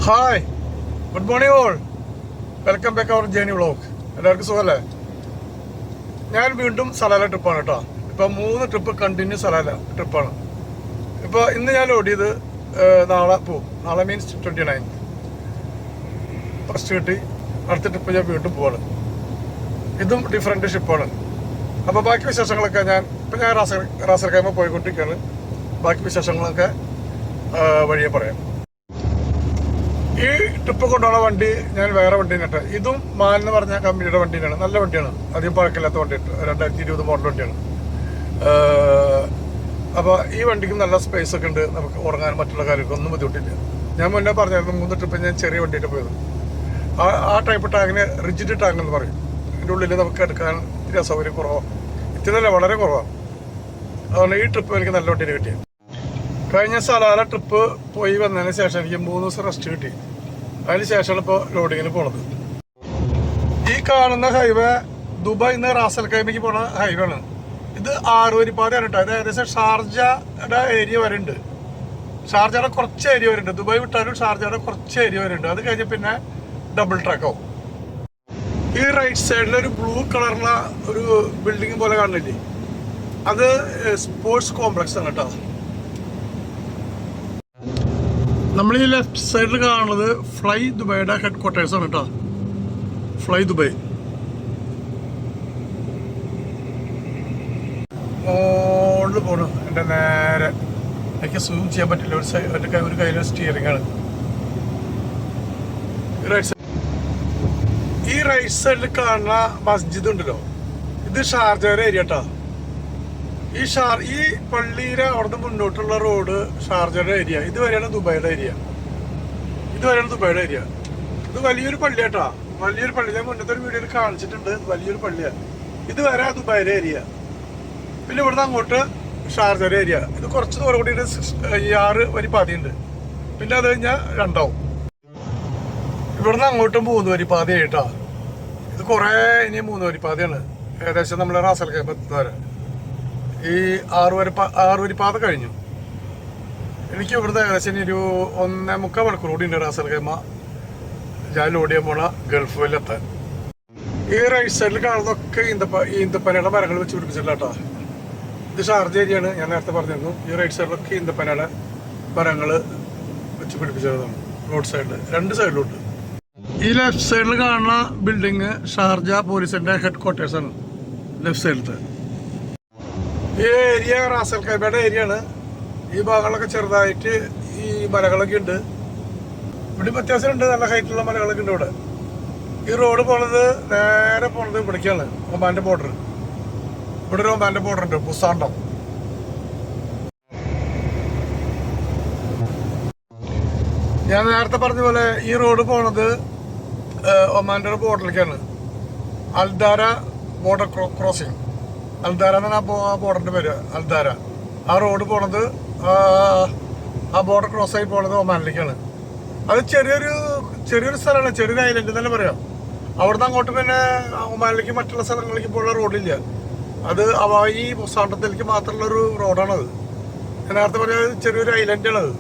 Hi, good morning all. Welcome back our journey vlog. എല്ലാവർക്കും സുഖമല്ലേ? ഞാൻ വീണ്ടും സലാല ട്രിപ്പാണ് കേട്ടോ. ഇപ്പം 3 ട്രിപ്പ് കണ്ടിന്യൂ സലാല ട്രിപ്പാണ്. ഇപ്പോൾ ഇന്ന് ഞാൻ ഓടിയത് നാളെ പോവും. നാളെ മീൻസ് 29 ഫസ്റ്റ് കിട്ടി. അടുത്ത ട്രിപ്പ് ഞാൻ വീണ്ടും പോവാണ്. ഇതും ഡിഫറെൻറ്റ് ഷിപ്പാണ്. അപ്പോൾ ബാക്കി വിശേഷങ്ങളൊക്കെ ഇപ്പം ഞാൻ റാസൽഖൈമ പോയിക്കൊണ്ടിരിക്കുകയാണ്. ബാക്കി വിശേഷങ്ങളൊക്കെ വഴിയെ പറയാം. ഈ ട്രിപ്പ് കൊണ്ടുപോകുന്ന വണ്ടി ഞാൻ വേറെ വണ്ടി കേട്ടോ. ഇതും മാൻ എന്ന് പറഞ്ഞ കമ്പനിയുടെ വണ്ടി തന്നെയാണ്. നല്ല വണ്ടിയാണ്, അധികം പഴക്കമില്ലാത്ത വണ്ടി. 2020 മോഡൽ വണ്ടിയാണ്. അപ്പോൾ ഈ വണ്ടിക്കും നല്ല സ്പേസ് ഒക്കെ ഉണ്ട്. നമുക്ക് ഉറങ്ങാൻ മറ്റുള്ള കാര്യങ്ങൾക്കൊന്നും ബുദ്ധിമുട്ടില്ല. ഞാൻ മുന്നേ പറഞ്ഞായിരുന്നു 3 ട്രിപ്പ് ഞാൻ ചെറിയ വണ്ടിയിട്ട് പോയത്. ആ ടൈപ്പ് ടാങ്കിന് റിജിഡ് ടാങ്ക് എന്ന് പറയും. അതിൻ്റെ ഉള്ളിൽ നമുക്ക് എടുക്കാൻ ഇത്തിരി അസൗകര്യം കുറവാണ്. ഇത്തിരി വളരെ കുറവാണ്. അതുകൊണ്ട് ഈ ട്രിപ്പ് എനിക്ക് നല്ല വണ്ടിയിൽ കിട്ടിയത്. കഴിഞ്ഞ സലാല ട്രിപ്പ് പോയി വന്നതിന് ശേഷം എനിക്ക് 3 ദിവസം റെസ്റ്റ് കിട്ടി. അതിന് ശേഷമാണ് ഇപ്പോൾ ലോഡിങ്ങിന് പോണത്. ഈ കാണുന്ന ഹൈവേ ദുബായിൽ നിന്ന് റാസൽഖൈമയ്ക്ക് പോണ ഹൈവേ ആണ്. ഇത് 6 വരിപ്പാതയാണ് കേട്ടോ. ഇത് ഏകദേശം ഷാർജയുടെ ഏരിയ വരെ ഉണ്ട്. ഷാർജയുടെ കുറച്ച് ഏരിയ വരെ ഉണ്ട്. ദുബായ് വിട്ടാലും ഷാർജയുടെ കുറച്ച് ഏരിയ വരെ ഉണ്ട്. അത് കഴിഞ്ഞ് പിന്നെ ഡബിൾ ട്രാക്കാവും. ഈ റൈറ്റ് സൈഡിൽ ഒരു ബ്ലൂ കളറുള്ള ഒരു ബിൽഡിംഗ് പോലെ കാണുന്നില്ലേ, അത് സ്പോർട്സ് കോംപ്ലക്സ് ആണ് കേട്ടോ. നമ്മൾ ഈ ലെഫ്റ്റ് സൈഡിൽ കാണുന്നത് ഫ്ലൈ ദുബൈയുടെ ഹെഡ് ക്വാർട്ടേഴ്സ് ആണ് കേട്ടോ. ഫ്ലൈ ദുബായ് മോളിൽ പോണു. എൻ്റെ നേരെ എനിക്ക് സൂം ചെയ്യാൻ പറ്റില്ല. ഒരു കയ്യിൽ സ്റ്റിയറിംഗ് ആണ്. ഈ റൈറ്റ് സൈഡിൽ കാണുന്ന മസ്ജിദ് ഉണ്ടല്ലോ, ഇത് ഷാർജയുടെ ഏരിയ കേട്ടോ. ഈ പള്ളിയുടെ അവിടുന്ന് മുന്നോട്ടുള്ള റോഡ് ഷാർജയുടെ ഏരിയ. ഇതുവരെയാണ് ദുബായിയുടെ ഏരിയ. ഇത് വലിയൊരു പള്ളി കേട്ടോ. വലിയൊരു പള്ളി. ഞാൻ മുന്നത്തെ ഒരു വീഡിയോയിൽ കാണിച്ചിട്ടുണ്ട്. വലിയൊരു പള്ളിയാണ്. ഇതുവരെ ദുബായിയുടെ ഏരിയ. പിന്നെ ഇവിടുന്ന് അങ്ങോട്ട് ഷാർജയുടെ ഏരിയ. ഇത് കുറച്ച് ദൂരം കൂടി 6 വരി പാതയുണ്ട്. പിന്നെ അത് കഴിഞ്ഞാൽ 2 ആവും. ഇവിടുന്ന് അങ്ങോട്ടും 3 വരി പാതയായിട്ടാ. ഇത് കുറേ ഇനി 3 വരി പാതയാണ്. ഏകദേശം നമ്മൾ റാസൽഖൈമ എത്തുന്നവരെ ഈ 6 വരി പാത കഴിഞ്ഞു. എനിക്ക് ഇവിടുന്ന് ഏകദേശം ഇനി ഒരു 1.25 മണിക്കൂർ കൂടി ഉണ്ട് റാസൽഖൈമ ഞാൻ ലോഡ് ചെയ്യാൻ പോണ ഗൾഫ് വരെത്താൻ. ഈ റൈറ്റ് സൈഡിൽ കാണുന്നതൊക്കെ ഈന്തപ്പനയുടെ മരങ്ങൾ വെച്ച് പിടിപ്പിച്ചിട്ടില്ല കേട്ടോ. ഇത് ഷാർജ ഏരിയയാണ്. ഞാൻ നേരത്തെ പറഞ്ഞിരുന്നു. ഈ റൈറ്റ് സൈഡിലൊക്കെ ഈന്തപ്പനയുടെ മരങ്ങൾ വെച്ച് പിടിപ്പിച്ചതാണ്. റോഡ് സൈഡിൽ 2 സൈഡിലുണ്ട്. ഈ ലെഫ്റ്റ് സൈഡിൽ കാണുന്ന ബിൽഡിങ് ഷാർജ പോലീസിന്റെ ഹെഡ് ക്വാർട്ടേഴ്സ് ആണ്. ലെഫ്റ്റ് സൈഡിലത്തെ ഈ ഏരിയ റാസൽഖൈമയുടെ ഏരിയ ആണ്. ഈ ഭാഗങ്ങളൊക്കെ ചെറുതായിട്ട് ഈ മലകളൊക്കെ ഉണ്ട്. ഇവിടെ വ്യത്യാസമുണ്ട്. നല്ല ഹൈറ്റുള്ള മലകളൊക്കെ ഉണ്ട് ഇവിടെ. ഈ റോഡ് നേരെ പോണത് ഇവിടേക്കാണ്. ഒമാന്റെ ബോർഡർ. ഇവിടെ ഒരു ഒമാന്റെ ബോർഡർ ഉണ്ട്, ബുസാണ്ടം. ഞാൻ നേരത്തെ പറഞ്ഞ പോലെ ഈ റോഡ് പോണത് ഒമാന്റെ ബോർഡറിലേക്കാണ്. അൽദാര ബോർഡർ ക്രോസിങ്. അൽദാര എന്നാണ് ആ ബോർഡറിന്റെ പേര്, അൽദാര. ആ റോഡ് പോണത് ആ ബോർഡർ ക്രോസ് ആയി പോണത് ഒമാനിലേക്കാണ്. അത് ചെറിയൊരു സ്ഥലമാണ്, ചെറിയൊരു ഐലൻഡ് തന്നെ പറയാം. അവിടുന്ന് അങ്ങോട്ട് പിന്നെ ഒമാനിലേക്ക് മറ്റുള്ള സ്ഥലങ്ങളിലേക്ക് പോലുള്ള റോഡില്ല. അത് ഈ മുസാണ്ടത്തിലേക്ക് മാത്രമുള്ളൊരു റോഡാണത്. ഞാൻ നേരത്തെ പറഞ്ഞത് ചെറിയൊരു ഐലൻഡാണത്.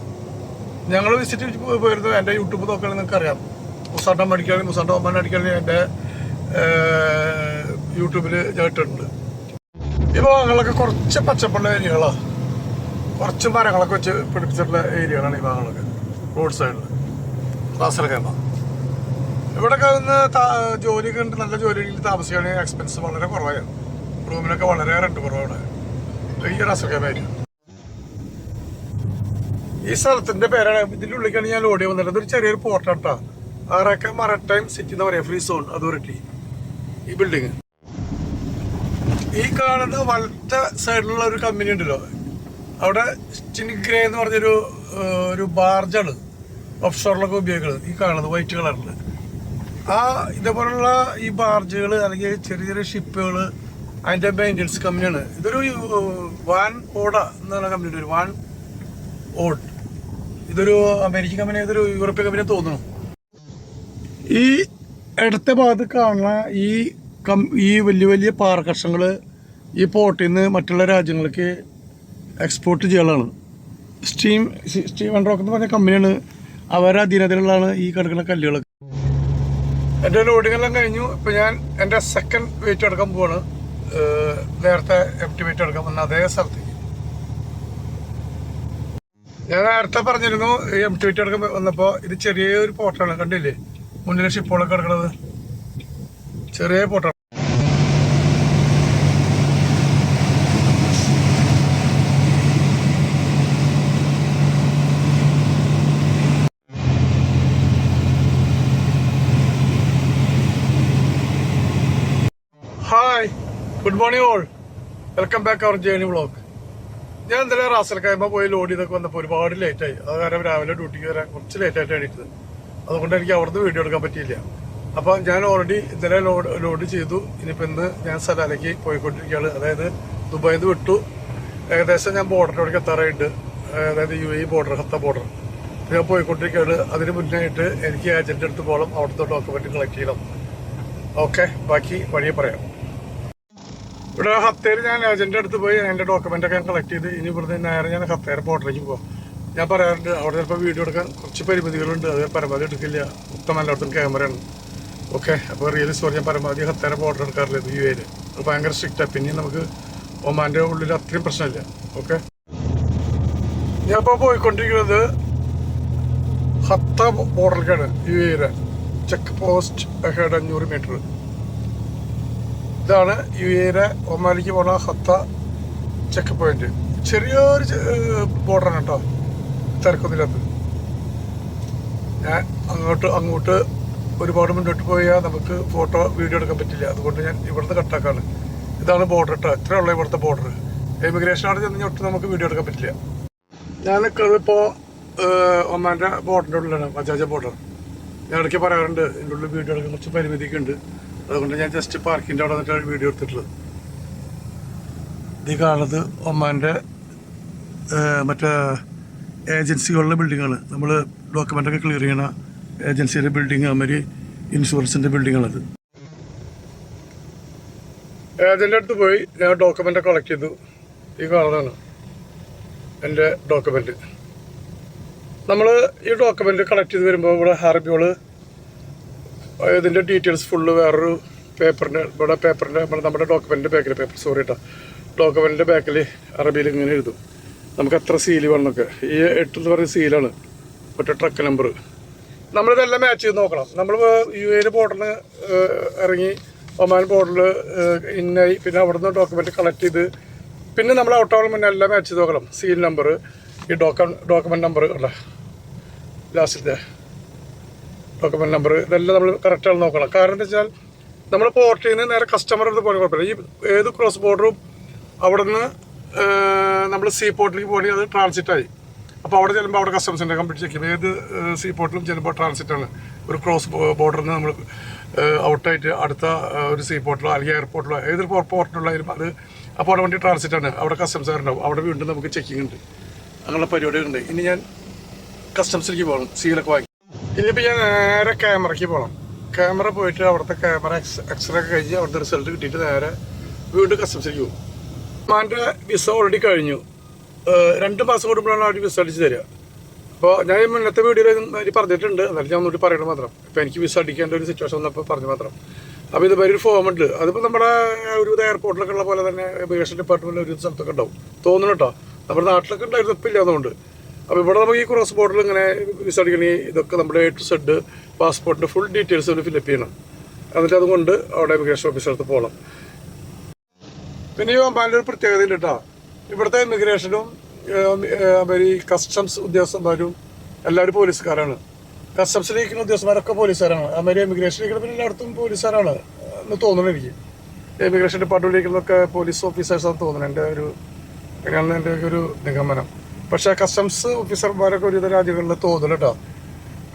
ഞങ്ങൾ വിസിറ്റ് പോയിരുന്നു. എൻ്റെ യൂട്യൂബ് നോക്കുകയാണെങ്കിൽ നിങ്ങൾക്ക് അറിയാം. മുസാണ്ടം അടിക്കുകയാണെങ്കിൽ മുസാണ്ടം ഒമാൻ അടിക്കുകയാണെങ്കിൽ എൻ്റെ യൂട്യൂബിൽ ഞാൻ ഇട്ടിട്ടുണ്ട്. ഈ ഭാഗങ്ങളൊക്കെ കുറച്ച് പച്ചപ്പുള്ള ഏരിയകളാണ്. കുറച്ച് മരങ്ങളൊക്കെ വെച്ച് പിടിപ്പിച്ചിട്ടുള്ള ഏരിയകളാണ് ഈ ഭാഗങ്ങളൊക്കെ. റോഡ് സൈഡിൽ റാസൽഖൈമ. ഇവിടെയൊക്കെ ഒന്ന് ജോലിയൊക്കെ ഉണ്ട്. നല്ല ജോലിയിൽ താമസിക്കുകയാണെങ്കിൽ എക്സ്പെൻസ് വളരെ കുറവാണ്. റൂമിനൊക്കെ വളരെ റെന്റ് കുറവാണ് ഈ റാസൽഖൈമ ഏരിയ. ഈ സ്ഥലത്തിന്റെ പേരാണ്. ഇതിൻ്റെ ഉള്ളിലേക്കാണ് ഞാൻ ലോഡ് വന്നിട്ട്. ഇതൊരു ചെറിയൊരു പോർട്ടാട്ടോ. ആറൊക്കെ മറൈൻ സിറ്റി എന്ന് പറയാം. ഫ്രീ സോൺ അതോറിറ്റി ഈ ബിൽഡിങ്. ഈ കാണുന്ന വലത്തെ സൈഡിലുള്ള ഒരു കമ്പനി ഉണ്ടല്ലോ, അവിടെ സ്റ്റിൻഗ്രേ എന്ന് പറഞ്ഞൊരു ബാർജാണ് ഓഫ് ഷോറിലൊക്കെ ഉപയോഗിക്കുന്നത്. ഈ കാണുന്നത് വൈറ്റ് കളറിൽ ഇതേപോലുള്ള ഈ ബാർജുകൾ അല്ലെങ്കിൽ ചെറിയ ചെറിയ ഷിപ്പുകൾ അതിൻ്റെ മെയിൻ്റനൻസ് കമ്പനിയാണ്. ഇതൊരു വാൻ ഓട എന്നുള്ള കമ്പനിയുടെ ഒരു വാൻ ഓഡ്. ഇതൊരു അമേരിക്കൻ കമ്പനി, ഇതൊരു യൂറോപ്യൻ കമ്പനി തോന്നുന്നു. ഈ ഇടത്തെ ഭാഗത്ത് കാണുന്ന ഈ വലിയ വലിയ പാറക്കഷങ്ങൾ ഈ പോർട്ടിൽ നിന്ന് മറ്റുള്ള രാജ്യങ്ങൾക്ക് എക്സ്പോർട്ട് ചെയ്യാനുള്ളതാണ്. സ്റ്റീം ആൻഡ് റോക്ക് എന്ന് പറഞ്ഞ കമ്പനിയാണ് അവരുടെ അധീനതയിലുള്ളതാണ് ഈ കിടക്കുന്ന കല്ലുകളൊക്കെ. എൻ്റെ ലോഡിംഗ് എല്ലാം കഴിഞ്ഞു. ഇപ്പം ഞാൻ എൻ്റെ സെക്കൻഡ് വെയിറ്റ് എടുക്കാൻ പോവാണ്. നേരത്തെ എംപ്റ്റി വെയിറ്റ് എടുക്കാൻ വന്ന അതേ സ്ഥലത്തേക്ക്. ഞാൻ നേരത്തെ പറഞ്ഞിരുന്നു ഈ എംപ്റ്റി വെയിറ്റ് എടുക്കാൻ വന്നപ്പോൾ ഇത് ചെറിയൊരു പോർട്ടാണ്, കണ്ടില്ലേ മുന്നിലെ ഷിപ്പുകളൊക്കെ കിടക്കുന്നത്, ചെറിയ പോർട്ടാണ്. Hi, good morning all, welcome back our journey vlog. ഞാൻ ഇന്നലെ റാസൽക്കായ്മ പോയി ലോഡ് ചെയ്തൊക്കെ വന്നപ്പോൾ ഒരുപാട് ലേറ്റായി. അത് കാരണം രാവിലെ ഡ്യൂട്ടിക്ക് വരാൻ കുറച്ച് ലേറ്റായിട്ട് എണീറ്റത്. അതുകൊണ്ട് എനിക്ക് അവിടുന്ന് വീഡിയോ എടുക്കാൻ പറ്റിയില്ല. അപ്പോൾ ഞാൻ ഓൾറെഡി ഇന്നലെ ലോഡ് ചെയ്തു. ഇനിയിപ്പോൾ ഇന്ന് ഞാൻ സലാലേക്ക് പോയിക്കൊണ്ടിരിക്കുകയാണ്. അതായത് ദുബായിൽ നിന്ന് വിട്ടു. ഏകദേശം ഞാൻ ബോർഡറിനോടേക്ക് എത്താറായിട്ട്, അതായത് UAE ബോർഡർ, ഹത്ത ബോർഡർ ഞാൻ പോയിക്കൊണ്ടിരിക്കുകയാണ്. അതിന് മുന്നായിട്ട് എനിക്ക് ഏജന്റ് അടുത്ത് പോകണം, അവിടുത്തെ ഡോക്യുമെന്റ് കളക്ട് ചെയ്യണം. ഓക്കെ, ബാക്കി വഴിയെ പറയാം. ഇവിടെ ഹത്തേര് ഞാൻ ഏജന്റ് അടുത്ത് പോയി എൻ്റെ ഡോക്യുമെന്റ് ഒക്കെ ഞാൻ കളക്ട് ചെയ്ത് ഇനി ഇവിടുന്ന് നേരെ ഞാൻ ഹത്തേരെ ബോർഡറിലേക്ക് പോകാം. ഞാൻ പറയാറുണ്ട് അവിടെ ചിലപ്പോൾ വീഡിയോ എടുക്കാൻ കുറച്ച് പരിമിതികളുണ്ട്, അത് പരമാവധി എടുക്കില്ല. മൊത്തം എല്ലായിടത്തും ക്യാമറയാണ്. ഓക്കെ, അപ്പോൾ റിയലി സോറി, ഞാൻ പരമാവധി ഹത്തേരെ ബോർഡർ എടുക്കാറില്ല UAE. അത് ഭയങ്കര സ്ട്രിക്റ്റാണ്. പിന്നെ നമുക്ക് ഒമാൻ്റെ ഉള്ളിൽ അത്രയും പ്രശ്നമില്ല. ഓക്കെ, ഞാൻ ഇപ്പോൾ പോയിക്കൊണ്ടിരിക്കുന്നത് ഹത്ത ബോർഡറിലേക്കാണ്. UAE check post ahead 500 metre. ഇതാണ് UAE ഒമാനിലേക്ക് പോണ ഹത്ത ചെക്ക് പോയിന്റ്. ചെറിയൊരു ബോർഡറാണ് കേട്ടോ, തിരക്കൊന്നുമില്ലാത്തത്. ഞാൻ അങ്ങോട്ട് ഒരുപാട് മുന്നോട്ട് പോയാൽ നമുക്ക് ഫോട്ടോ വീഡിയോ എടുക്കാൻ പറ്റില്ല. അതുകൊണ്ട് ഞാൻ ഇവിടുന്ന് കട്ടാക്കാണ്. ഇതാണ് ബോർഡർ കേട്ടോ, ഇത്രയുള്ള ഇവിടുത്തെ ബോർഡർ. എമിഗ്രേഷനാണ് ചെന്ന് ഒട്ടും നമുക്ക് വീഡിയോ എടുക്കാൻ പറ്റില്ല. ഞാൻ നിൽക്കുന്നത് ഇപ്പോൾ ഒമാൻ്റെ ബോർഡറിൻ്റെ ഉള്ളിലാണ്, ബജാജ ബോർഡർ. ഞാൻ ഇടയ്ക്ക് പറയാറുണ്ട് ഇതിൻ്റെ ഉള്ളിൽ വീഡിയോ എടുക്കാൻ കുറച്ച് പരിമിതിയൊക്കെ ഉണ്ട്. അതുകൊണ്ട് ഞാൻ ജസ്റ്റ് പാർക്കിൻ്റെ അവിടെ വന്നിട്ടാണ് വീഡിയോ എടുത്തിട്ടുള്ളത്. ഇത് കാണുന്നത് ഒമാൻ്റെ മറ്റേ ഏജൻസികളുടെ ബിൽഡിങ്ങാണ്. നമ്മൾ ഡോക്യുമെൻ്റൊക്കെ ക്ലിയർ ചെയ്യണ ഏജൻസിയുടെ ബിൽഡിങ്, അതുമാതിരി ഇൻഷുറൻസിൻ്റെ ബിൽഡിങ്ങാണത്. ഏജൻ്റെ അടുത്ത് പോയി ഞാൻ ഡോക്യുമെൻ്റ് കളക്ട് ചെയ്തു. ഈ കാണുന്നതാണ് എൻ്റെ ഡോക്യുമെൻ്റ്. നമ്മൾ ഈ ഡോക്യുമെൻ്റ് കളക്ട് ചെയ്ത് വരുമ്പോൾ ഇവിടെ അറബികൾ ഇതിൻ്റെ ഡീറ്റെയിൽസ് ഫുള്ള് വേറൊരു പേപ്പറിൻ്റെ നമ്മുടെ ഡോക്യുമെൻ്റിൻ്റെ ബാക്കിൽ ഡോക്യുമെൻ്റിൻ്റെ ബാക്കിൽ അറബിയിൽ ഇങ്ങനെ എഴുതും നമുക്ക് എത്ര സീല് വേണമെന്നൊക്കെ. ഈ 8 എന്ന് പറയുന്ന സീലാണ്, മറ്റേ ട്രക്ക് നമ്പർ. നമ്മളിതെല്ലാം മാച്ച് ചെയ്ത് നോക്കണം. നമ്മൾ UAE ബോർഡറിന് ഇറങ്ങി ഒമാൻ ബോർഡറിൽ ഇന്നായി, പിന്നെ അവിടുന്ന് ഡോക്യുമെൻ്റ് കളക്ട് ചെയ്ത് പിന്നെ നമ്മൾ ഔട്ടാവണം മുന്നേ എല്ലാം മാച്ച് ചെയ്ത് നോക്കണം. സീൽ നമ്പർ, ഈ ഡോക്യുമെൻ്റ് നമ്പർ അല്ല, ലാസ്റ്റിലത്തെ ഡോക്യുമെൻ്റ് നമ്പർ, ഇതെല്ലാം നമ്മൾ കറക്റ്റാണ് നോക്കണം. കാരണം എന്താ വെച്ചാൽ നമ്മൾ പോർട്ടിൽ നിന്ന് നേരെ കസ്റ്റമർ അടുത്ത് പോകാൻ കുഴപ്പമില്ല. ഈ ഏത് ക്രോസ് ബോർഡറും അവിടെ നിന്ന് നമ്മൾ സീ പോർട്ടിലേക്ക് പോകണമെങ്കിൽ അത് ട്രാൻസിറ്റായി. അപ്പോൾ അവിടെ ചെല്ലുമ്പോൾ അവിടെ കസ്റ്റംസിൻ്റെ കംപ്ലീറ്റ് ചെക്ക് ചെയ്യും. ഏത് സീ പോർട്ടിലും ചെല്ലുമ്പോൾ ട്രാൻസിറ്റാണ്. ഒരു ക്രോസ് ബോർഡറിൽ നിന്ന് നമ്മൾ ഔട്ടായിട്ട് അടുത്ത ഒരു സീ പോർട്ടിലോ അല്ലെങ്കിൽ എയർപോർട്ടിലോ ഏതൊരു പോർട്ടിലുള്ളായാലും അത് അപ്പോൾ അവിടെ വണ്ടി ട്രാൻസിറ്റാണ്. അവിടെ കസ്റ്റംസുകാരുണ്ടാവും. അവിടെ വീണ്ടും നമുക്ക് ചെക്കിംഗ് ഉണ്ട്, അങ്ങനെയുള്ള പരിപാടികളുണ്ട്. ഇനി ഞാൻ കസ്റ്റംസിലേക്ക് പോകണം സീലൊക്കെ വാങ്ങി. ഇനിയിപ്പോൾ ഞാൻ നേരെ ക്യാമറയ്ക്ക് പോകണം. ക്യാമറ പോയിട്ട് അവിടുത്തെ ക്യാമറ എക്സ്റേ ഒക്കെ കഴിഞ്ഞ് അവിടുത്തെ റിസൾട്ട് കിട്ടിയിട്ട് നേരെ വീണ്ടും കസ്റ്റംസിലേക്ക് പോകും. ഒമാൻ്റെ വിസ ഓൾറെഡി കഴിഞ്ഞു. 2 മാസം കൂടുമ്പോഴാണ് അവർ വിസ അടിച്ച് തരിക. അപ്പോൾ ഞാൻ മുന്നത്തെ വീഡിയോയിൽ പറഞ്ഞിട്ടുണ്ട്, എന്നാലും ഞാൻ ഒന്നുകൂടി പറയണം മാത്രം. ഇപ്പോൾ എനിക്ക് വിസ അടിക്കേണ്ട ഒരു സിറ്റുവേഷൻ വന്നപ്പോൾ പറഞ്ഞു മാത്രം. അപ്പോൾ ഇതുവരെ ഒരു ഫോം ഉണ്ട്. അതിപ്പോൾ നമ്മുടെ ഒരു എയർപോർട്ടിലൊക്കെ ഉള്ള പോലെ തന്നെ ഇമിഗ്രേഷൻ ഡിപ്പാർട്ട്മെൻറ്റിൽ ഒരു സ്ഥലത്തൊക്കെ ഉണ്ടാവും തോന്നുന്നു കേട്ടോ. നമ്മുടെ നാട്ടിലൊക്കെ ഉണ്ടായിരുന്നു, ഇപ്പം ഇല്ല അതുകൊണ്ട്. അപ്പോൾ ഇവിടെ നമുക്ക് ഈ ക്രോസ് ബോർഡറിൽ ഇങ്ങനെ വിസ അടിക്കണമെങ്കിൽ ഇതൊക്കെ നമ്മുടെ A to Z പാസ്പോർട്ടിൻ്റെ ഫുൾ ഡീറ്റെയിൽസ് ഒരു ഫില്ലപ്പ് ചെയ്യണം. എന്നിട്ട് അതുകൊണ്ട് അവിടെ ഇമിഗ്രേഷൻ ഓഫീസർ അടുത്ത് പോകണം. പിന്നെ ഈ ഒമാനിൻ്റെ ഒരു പ്രത്യേകത ഉണ്ട് കേട്ടോ. ഇവിടുത്തെ ഇമിഗ്രേഷനും ഈ കസ്റ്റംസ് ഉദ്യോഗസ്ഥന്മാരും എല്ലാവരും പോലീസുകാരാണ്. കസ്റ്റംസിലിരിക്കുന്ന ഉദ്യോഗസ്ഥന്മാരൊക്കെ പോലീസുകാരാണ്. അതുമാതിരി ഇമിഗ്രേഷനിലിരിക്കുന്ന പിന്നെ എല്ലായിടത്തും പോലീസുകാരാണ് എന്ന് തോന്നുന്നു എനിക്ക്. ഇമിഗ്രേഷൻ ഡിപ്പാർട്ട്മെൻറ്റിലിരിക്കുന്നതൊക്കെ പോലീസ് ഓഫീസേഴ്സാണെന്ന് തോന്നുന്നു, അങ്ങനെയാണ് എൻ്റെ ഒരു നിഗമനം. പക്ഷേ കസ്റ്റംസ് ഓഫീസർമാരൊക്കെ ഒരുവിധ രാജ്യങ്ങളിൽ തോന്നില്ല കേട്ടോ.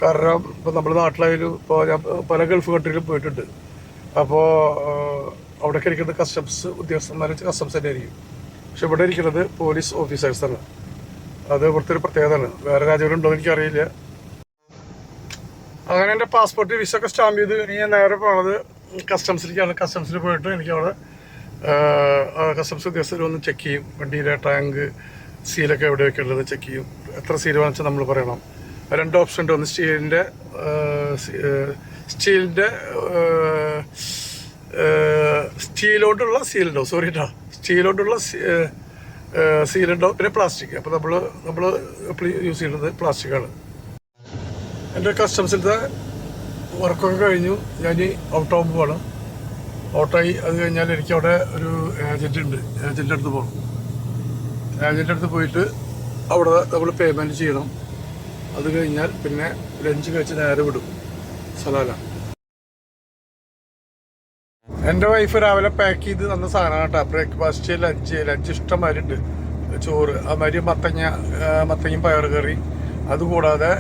കാരണം ഇപ്പോൾ നമ്മുടെ നാട്ടിലായാലും ഇപ്പോൾ ഞാൻ പല ഗൾഫ് കൺട്രിയിലും പോയിട്ടുണ്ട്. അപ്പോൾ അവിടെയൊക്കെ ഇരിക്കുന്നത് കസ്റ്റംസ് ഉദ്യോഗസ്ഥന്മാർ കസ്റ്റംസ് തന്നെ ആയിരിക്കും. പക്ഷെ ഇവിടെ ഇരിക്കുന്നത് പോലീസ് ഓഫീസേഴ്സാണ്. അത് ഇവിടുത്തെ ഒരു പ്രത്യേകതയാണ്. വേറെ രാജ്യങ്ങളുണ്ടോ എന്ന് എനിക്കറിയില്ല. അങ്ങനെ എൻ്റെ പാസ്പോർട്ട് വിസ ഒക്കെ സ്റ്റാമ്പ് ചെയ്ത് ഞാൻ നേരെ പോണത് കസ്റ്റംസിലേക്കാണ്. കസ്റ്റംസിൽ പോയിട്ട് എനിക്ക് അവിടെ കസ്റ്റംസ് ഉദ്യോഗസ്ഥർ ഒന്ന് ചെക്ക് ചെയ്യും. വണ്ടിയിലെ ടാങ്ക് സീലൊക്കെ എവിടെയൊക്കെ ഉള്ളത് ചെക്ക് ചെയ്യും. എത്ര സീൽ വാങ്ങിച്ചാൽ നമ്മൾ പറയണം. രണ്ട് ഓപ്ഷൻ ഉണ്ട്. ഒന്ന് സ്റ്റീലിൻ്റെ സ്റ്റീലോണ്ടുള്ള സീലുണ്ടാവും, സോറി കേട്ടോ, സ്റ്റീലോണ്ടുള്ള സീലുണ്ടാവും, പിന്നെ പ്ലാസ്റ്റിക്. അപ്പോൾ നമ്മൾ യൂസ് ചെയ്യുന്നത് പ്ലാസ്റ്റിക്കാണ്. എൻ്റെ കസ്റ്റംസിലത്തെ വർക്കൊക്കെ കഴിഞ്ഞു. ഞാൻ ഔട്ടാകുമ്പോൾ പോകണം. ഔട്ടായി അത് കഴിഞ്ഞാൽ എനിക്ക് അവിടെ ഒരു ഏജൻറ് ഉണ്ട്, ഏജൻറ്റിൻ്റെ അടുത്ത് പോകണം. ഏജൻറ്റിൻ്റെ അടുത്ത് പോയിട്ട് അവിടെ നമ്മൾ പേയ്മെൻറ്റ് ചെയ്യണം. അത് കഴിഞ്ഞാൽ പിന്നെ ലഞ്ച് കഴിച്ച് നേരെ വിടും സലാല. എൻ്റെ വൈഫ് രാവിലെ പാക്ക് ചെയ്ത് തന്ന സാധനമാണ് കേട്ടോ. ബ്രേക്ക്ഫാസ്റ്റ്, ലഞ്ച് ഇഷ്ടംമാതിരി ഉണ്ട്. ചോറ്, അതുമാതിരി മത്തങ്ങയും പയർ കറി, അതുകൂടാതെ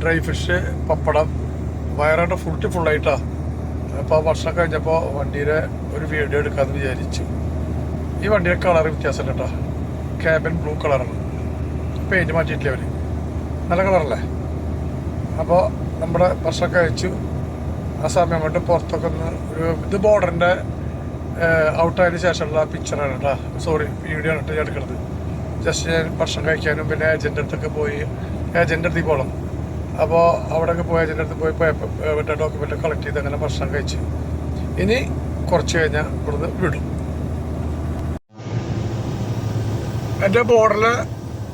ഡ്രൈ ഫിഷ്, പപ്പടം, വയറാണ്ട് ഫുള്ളായിട്ടാണ്. അപ്പോൾ ഭക്ഷണം കഴിഞ്ഞപ്പോൾ വണ്ടിയുടെ ഒരു വീഡിയോ എടുക്കാമെന്ന് വിചാരിച്ചു. ഈ വണ്ടിയുടെ കളർ വ്യത്യാസമല്ല കേട്ടോ, ക്യാബിൻ ബ്ലൂ കളറാണ്. പെയിൻറ്റ് മാറ്റിയിട്ടില്ല അവർ, നല്ല കളറല്ലേ. അപ്പോൾ നമ്മുടെ ഭക്ഷണം കഴിച്ചു. ആ സമയം കൊണ്ട് പുറത്തൊക്കെ ഒന്ന് ഇത് ബോർഡറിൻ്റെ ഔട്ടായതിനു ശേഷമുള്ള പിക്ചറാണ് കേട്ടോ, സോറി വീഡിയോ ആണ് കേട്ടോ ഞാൻ എടുക്കുന്നത്. ജസ്റ്റ് ഞാൻ ഭക്ഷണം കഴിക്കാനും പിന്നെ ഏജൻറ്റ് അടുത്തൊക്കെ പോയി, ഏജൻറ്റ് അടുത്തേക്ക് പോകണം. അപ്പോൾ അവിടെയൊക്കെ പോയി ഏജൻറ്റ് അടുത്ത് പോയി മറ്റേ ഡോക്യുമെൻ്റ് കളക്ട് ചെയ്ത് അങ്ങനെ ഭക്ഷണം കഴിച്ചു. ഇനി കുറച്ച് കഴിഞ്ഞാൽ ഇവിടുന്ന് വിടും. എൻ്റെ ബോർഡറിലെ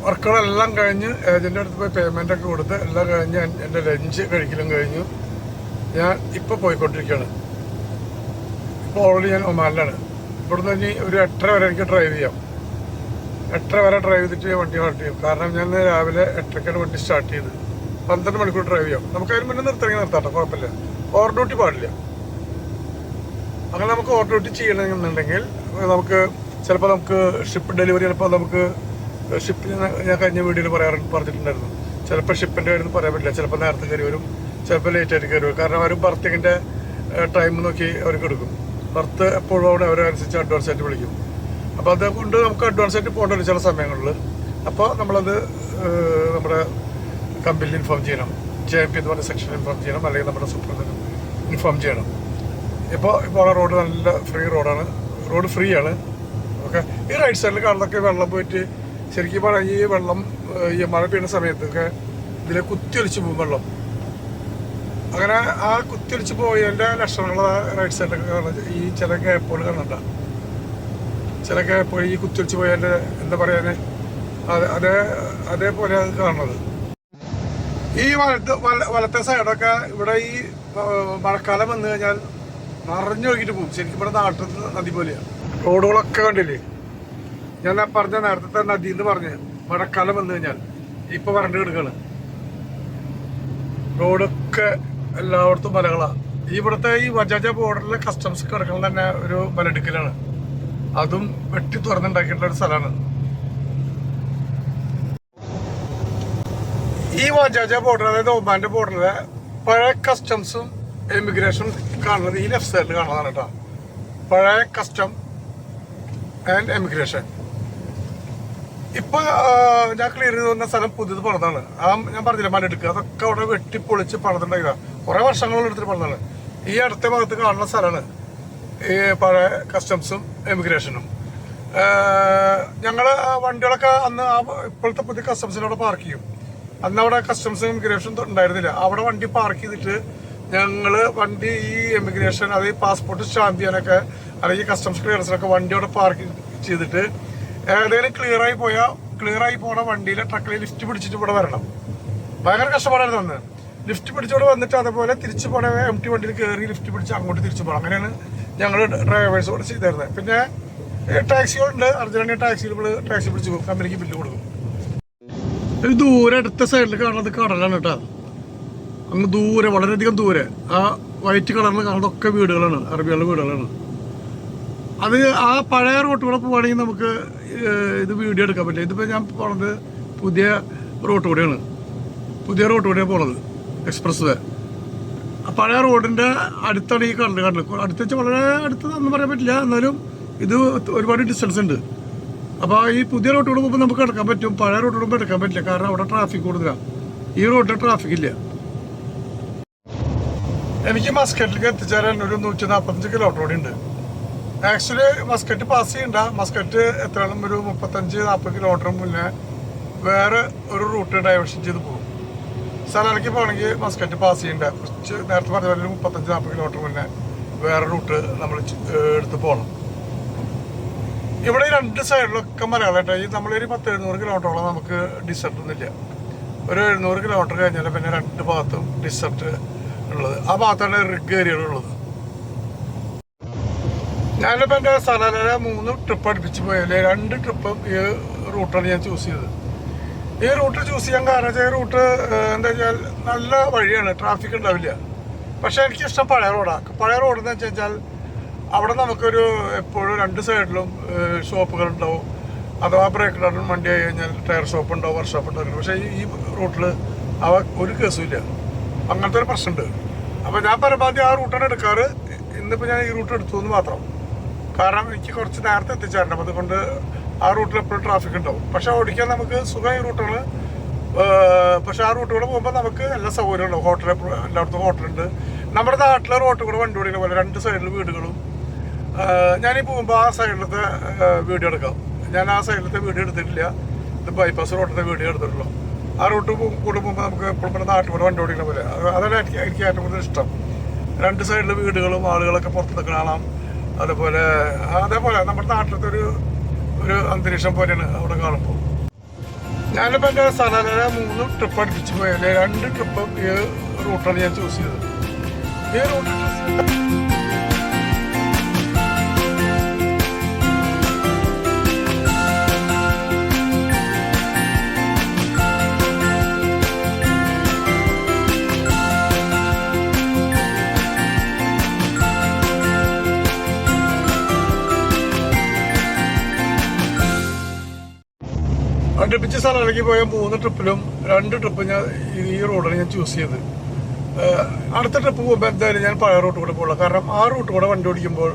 വർക്കുകളെല്ലാം കഴിഞ്ഞ് ഏജൻറ്റിൻ്റെ അടുത്ത് പോയി പേയ്മെൻറ്റൊക്കെ കൊടുത്ത് എല്ലാം കഴിഞ്ഞ് എൻ്റെ ലഞ്ച് കഴിക്കലും കഴിഞ്ഞു. ഞാൻ ഇപ്പോൾ പോയിക്കൊണ്ടിരിക്കുകയാണ്. ഇപ്പോൾ ഓൾറെഡി ഞാൻ ഒമാനിലാണ്. ഇവിടുന്ന് ഇനി ഒരു 8:30 വരെ എനിക്ക് ഡ്രൈവ് ചെയ്യാം. 8:30 വരെ ഡ്രൈവ് ചെയ്തിട്ട് വണ്ടി സ്റ്റാർട്ട് ചെയ്യും. കാരണം ഞാൻ രാവിലെ 8:30 വണ്ടി സ്റ്റാർട്ട് ചെയ്ത് 12 മണിക്കൂർ ഡ്രൈവ് ചെയ്യാം. നമുക്ക് അതിന് മുന്നേ നിർത്താട്ടോ, കുഴപ്പമില്ല. ഓവർ ഡ്യൂട്ടി പാടില്ല. അങ്ങനെ നമുക്ക് ഓവർ ഡ്യൂട്ടി ചെയ്യണമെന്നുണ്ടെങ്കിൽ നമുക്ക് ചിലപ്പോൾ നമുക്ക് ഷിപ്പ് ഡെലിവറി, ചിലപ്പോൾ നമുക്ക് ഷിപ്പ് ഞാൻ കഴിഞ്ഞ വീഡിയോയിൽ പറഞ്ഞിട്ടുണ്ടായിരുന്നു. ചിലപ്പോൾ ഷിപ്പിൻ്റെ കാര്യം പറയാൻ പറ്റില്ല. ചിലപ്പോൾ നേരത്തെ കയറി വരും, ചിലപ്പോൾ ലേറ്റായിട്ട് കയറി വരും. കാരണം അവർ ബർത്തിങ്ങിൻ്റെ ടൈം നോക്കി അവർക്ക് എടുക്കും. ബർത്ത് എപ്പോഴും അവിടെ അവരനുസരിച്ച് അഡ്വാൻസ് ആയിട്ട് വിളിക്കും. അപ്പോൾ അതുകൊണ്ട് നമുക്ക് അഡ്വാൻസ് ആയിട്ട് പോകേണ്ട വരും ചില സമയങ്ങളിൽ. അപ്പോൾ നമ്മളത് നമ്മുടെ കമ്പനിയിൽ ഇൻഫോം ചെയ്യണം. JMP എന്ന് പറഞ്ഞ സെക്ഷൻ ഇൻഫോം ചെയ്യണം, അല്ലെങ്കിൽ നമ്മുടെ സൂപ്പർവൈസർ ഇൻഫോം ചെയ്യണം. ഇപ്പോൾ റോഡ് നല്ല ഫ്രീ റോഡാണ്, റോഡ് ഫ്രീ ആണ്. ഓക്കെ, ഈ റൈറ്റ് സൈഡിൽ കാണുന്നതൊക്കെ വെള്ളം പോയിട്ട് ശരിക്കും പറഞ്ഞാൽ ഈ വെള്ളം ഈ മഴ പെയ്യുന്ന സമയത്തൊക്കെ ഇതിലെ കുത്തിയൊലിച്ച് പോകും വെള്ളം. അങ്ങനെ ആ കുത്തിയൊലിച്ച് പോയതിൻ്റെ ലക്ഷണങ്ങൾ റൈറ്റ് സൈഡിലൊക്കെ കാണുന്നത്. ഈ ചില ഗ്യാപ്പുകൾ കാണണ്ട, ചില ഗ്യാപ്പുകൾ ഈ കുത്തിയൊലിച്ച് പോയതിൻ്റെ എന്താ പറയാൻ അതേപോലെ അത് കാണുന്നത്. ഈ വലത്തെ സൈഡൊക്കെ ഇവിടെ ഈ മഴക്കാലം വന്നു കഴിഞ്ഞാൽ നിറഞ്ഞു നോക്കിയിട്ട് പോകും. ശരിക്കും ഇവിടെ നാട്ടിൽ നദി പോലെയാണ്. റോഡുകളൊക്കെ കണ്ടില്ലേ, ഞാൻ പറഞ്ഞ നേരത്തെ നദി എന്ന് പറഞ്ഞ് മഴക്കാലം വന്നു കഴിഞ്ഞാൽ ഇപ്പൊ വരണ്ട് കിടക്കാണ്. റോഡൊക്കെ എല്ലായിടത്തും മലകളാണ്. ഇവിടുത്തെ ഈ വജാജ ബോർഡറിലെ കസ്റ്റംസ് കിടക്കുന്നത് തന്നെ ഒരു മലടുക്കലാണ്. അതും വെട്ടി തുറന്നുണ്ടാക്കിയിട്ടുള്ള ഒരു സ്ഥലമാണ്. ഈ വജാജ ബോർഡർ, അതായത് ഒമാന്റെ ബോർഡറിലെ പഴയ കസ്റ്റംസും എമിഗ്രേഷനും കാണുന്നത് ഈ ലെഫ്റ്റ് സൈഡിൽ കാണുന്നതാണ് കേട്ടോ. പഴയ കസ്റ്റം ആൻഡ് എമിഗ്രേഷൻ. ഇപ്പൊ ഞാൻ ക്ലിയർ ചെയ്ത് വന്ന സ്ഥലം പുതിയത് പണിതാണ്. ഞാൻ പറഞ്ഞില്ല മലെടുക്കുക, അതൊക്കെ അവിടെ വെട്ടിപ്പൊളിച്ച് പണിതുണ്ടാക്കിയതാണ്. കുറെ വർഷങ്ങളോട് എടുത്തിട്ട് പണിതാണ്. ഈ അടുത്ത ഭാഗത്ത് കാണുന്ന സ്ഥലമാണ് ഈ പഴയ കസ്റ്റംസും എമിഗ്രേഷനും. ഞങ്ങൾ വണ്ടികളൊക്കെ അന്ന് ഇപ്പോഴത്തെ പുതിയ കസ്റ്റംസിനവിടെ പാർക്ക് ചെയ്യും. അന്ന് അവിടെ കസ്റ്റംസും എമിഗ്രേഷൻ ഉണ്ടായിരുന്നില്ല. അവിടെ വണ്ടി പാർക്ക് ചെയ്തിട്ട് ഞങ്ങള് വണ്ടി ഈ എമിഗ്രേഷൻ, അത് ഈ പാസ്പോർട്ട് സ്റ്റാമ്പ് ചെയ്യാനൊക്കെ അല്ലെങ്കിൽ കസ്റ്റംസ് ക്ലിയറൻസിനൊക്കെ വണ്ടി അവിടെ പാർക്ക് ചെയ്തിട്ട് ഏതെങ്കിലും ക്ലിയറായി പോണ വണ്ടിയിലെ ട്രക്കിൽ ലിഫ്റ്റ് പിടിച്ചിട്ട് ഇവിടെ വരണം. ഭയങ്കര കഷ്ടപ്പാടായിരുന്നു അന്ന്. ലിഫ്റ്റ് പിടിച്ചോടെ വന്നിട്ട് അതേപോലെ തിരിച്ചു പോണ MT വണ്ടിയിൽ കയറി ലിഫ്റ്റ് പിടിച്ച് അങ്ങോട്ട് തിരിച്ചു പോകണം. അങ്ങനെയാണ് ഞങ്ങൾ ഡ്രൈവേഴ്സോട് ചെയ്തിരുന്നത്. പിന്നെ ടാക്സികളുണ്ട്, അർജന്റീന ടാക്സിയിൽ ടാക്സി പിടിച്ച് പോകും, കമ്പനിക്ക് ബില്ല് കൊടുക്കും. ഒരു ദൂരെ അടുത്ത സൈഡിൽ കാണുന്നത് കടലാണ് കേട്ടോ. അങ്ങ് ദൂരെ, വളരെയധികം ദൂരെ ആ വൈറ്റ് കളറിൽ കാണുന്നതൊക്കെ വീടുകളാണ്, അറബികളുടെ വീടുകളാണ്. അത് ആ പഴയ റോട്ടുകൂടെ പോവുകയാണെങ്കിൽ നമുക്ക് ഇത് വീഡിയോ എടുക്കാൻ പറ്റില്ല. ഇതിപ്പോൾ ഞാൻ പോണത് പുതിയ റോട്ട് കൂടെയാണ് പോണത്, എക്സ്പ്രസ് വേ. ആ പഴയ റോഡിൻ്റെ അടുത്താണ് ഈ കണ്ടത്. അടുത്ത് വെച്ചാൽ വളരെ അടുത്തൊന്നും പറയാൻ പറ്റില്ല, എന്നാലും ഇത് ഒരുപാട് ഡിസ്റ്റൻസ് ഉണ്ട്. അപ്പോൾ ഈ പുതിയ റോട്ടുകൂടെ പോകുമ്പോൾ നമുക്ക് എടുക്കാൻ പറ്റും, പഴയ റോട്ടുകൂടെ പോകുമ്പോൾ എടുക്കാൻ പറ്റില്ല. കാരണം അവിടെ ട്രാഫിക് കൂടുതലാണ്, ഈ റോഡിൽ ട്രാഫിക് ഇല്ല. എനിക്ക് മസ്കറ്റിലേക്ക് എത്തിച്ചേരാൻ ഒരു 145 കിലോമീറ്റർ കൂടി ഉണ്ട്. ആക്ച്വലി മസ്കറ്റ് പാസ് ചെയ്യണ്ട. മസ്കറ്റ് എത്രയാണ് ഒരു 35-40 കിലോമീറ്റർ മുന്നേ വേറെ ഒരു റൂട്ട് ഡൈവേർഷൻ ചെയ്ത് പോകും. സലാലയ്ക്ക് പോകണമെങ്കിൽ മസ്കറ്റ് പാസ് ചെയ്യേണ്ട കുറച്ച് നേരത്തെ പറഞ്ഞ പോലെ 35-40 കിലോമീറ്റർ മുന്നേ വേറെ റൂട്ട് നമ്മൾ എടുത്ത് പോകണം. ഇവിടെ 2 സൈഡിലൊക്കെ മലയാളം. ഈ നമ്മളൊരു 10-700 കിലോമീറ്ററോളം നമുക്ക് ഡിസർട്ട് ഒന്നുമില്ല. ഒരു 700 കിലോമീറ്റർ കഴിഞ്ഞാൽ പിന്നെ 2 ഭാഗത്തും ഡിസർട്ട് ഉള്ളത്. ആ ഭാഗത്താണ് റിഗ് ഏരിയകളുള്ളത്. ഞാനിപ്പോൾ എൻ്റെ സലാലയിലെ 3 ട്രിപ്പ് അടുപ്പിച്ച് പോയാലേ 2 ട്രിപ്പും ഈ റൂട്ടാണ് ഞാൻ ചൂസ് ചെയ്തത്. ഈ റൂട്ട് ചൂസ് ചെയ്യാൻ കാരണം വെച്ചാൽ ഈ റൂട്ട് എന്താ വെച്ചാൽ നല്ല വഴിയാണ്, ട്രാഫിക് ഉണ്ടാവില്ല. പക്ഷേ എനിക്കിഷ്ടം പഴയ റോഡാണ്. പഴയ റോഡെന്ന് വെച്ച് കഴിഞ്ഞാൽ അവിടെ നമുക്കൊരു എപ്പോഴും 2 സൈഡിലും ഷോപ്പുകളുണ്ടാവും. അഥവാ ബ്രേക്ക് ഡൗൺ വണ്ടി ആയി കഴിഞ്ഞാൽ ടയർ ഷോപ്പ് ഉണ്ടാവും, വർക്ക്ഷോപ്പ് ഉണ്ടാവും. പക്ഷേ ഈ റൂട്ടിൽ ഒരു കേസുമില്ല. അങ്ങനത്തെ ഒരു പ്രശ്നമുണ്ട്. അപ്പോൾ ഞാൻ പരമാവധി ആ റൂട്ടാണ് എടുക്കാറ്. ഇന്നിപ്പോൾ ഞാൻ ഈ റൂട്ട് എടുത്തു എന്ന് മാത്രം. കാരണം എനിക്ക് കുറച്ച് നേരത്തെ എത്തിച്ചേരണം. അപ്പോൾ അതുകൊണ്ട് ആ റൂട്ടിൽ എപ്പോഴും ട്രാഫിക് ഉണ്ടാവും. പക്ഷെ ഓടിക്കാൻ നമുക്ക് സുഖമായി റൂട്ടാണ്. പക്ഷെ ആ റൂട്ടുകൂടെ പോകുമ്പോൾ നമുക്ക് എല്ലാ സൗകര്യവും ഉണ്ടാവും. ഹോട്ടൽ എല്ലായിടത്തും ഹോട്ടലുണ്ട്. നമ്മുടെ നാട്ടിലെ റോട്ടിൽ കൂടെ വണ്ടി ഓടിക്കുന്ന പോലെ 2 സൈഡിൽ വീടുകളും. ഞാനീ പോകുമ്പോൾ ആ സൈഡിലത്തെ വീഡിയോ എടുക്കാം. ഞാൻ ആ സൈഡിലത്തെ വീഡിയോ എടുത്തിട്ടില്ല. ഇത് ബൈപ്പാസ് റോഡിലത്തെ വീഡിയോ എടുത്തിട്ടുള്ളൂ. ആ റൂട്ട് കൂടെ പോകുമ്പോൾ നമുക്ക് എപ്പോഴും നമ്മുടെ നാട്ടിൽ കൂടെ വണ്ടി ഓടിക്കുന്ന പോലെ അതാണ് എനിക്ക് ഏറ്റവും കൂടുതൽ ഇഷ്ടം. 2 സൈഡിൽ വീടുകളും ആളുകളൊക്കെ പുറത്തൊക്കെ കാണാം. അതേപോലെ നമ്മുടെ നാട്ടിലത്തെ ഒരു അന്തരീക്ഷം പോലെയാണ് അവിടെ കാണുമ്പോൾ. ഞാനിപ്പോൾ എൻ്റെ സലാലയിലെ 3 ട്രിപ്പ് അടുപ്പിച്ച് പോയാലേ 2 ട്രിപ്പും ഈ റൂട്ടാണ് ഞാൻ ചൂസ് ചെയ്തത്. ഈ റൂട്ട് അടുപ്പിച്ച സ്ഥലത്തേക്ക് പോയ 3 ട്രിപ്പിലും 2 ട്രിപ്പ് ഞാൻ ഈ റോഡാണ് ഞാൻ ചൂസ് ചെയ്തത്. അടുത്ത ട്രിപ്പ് പോകുമ്പോൾ എന്തായാലും ഞാൻ പഴയ റൂട്ട് കൂടെ പോകുള്ളൂ. കാരണം ആ റൂട്ട് കൂടെ വണ്ടി ഓടിക്കുമ്പോൾ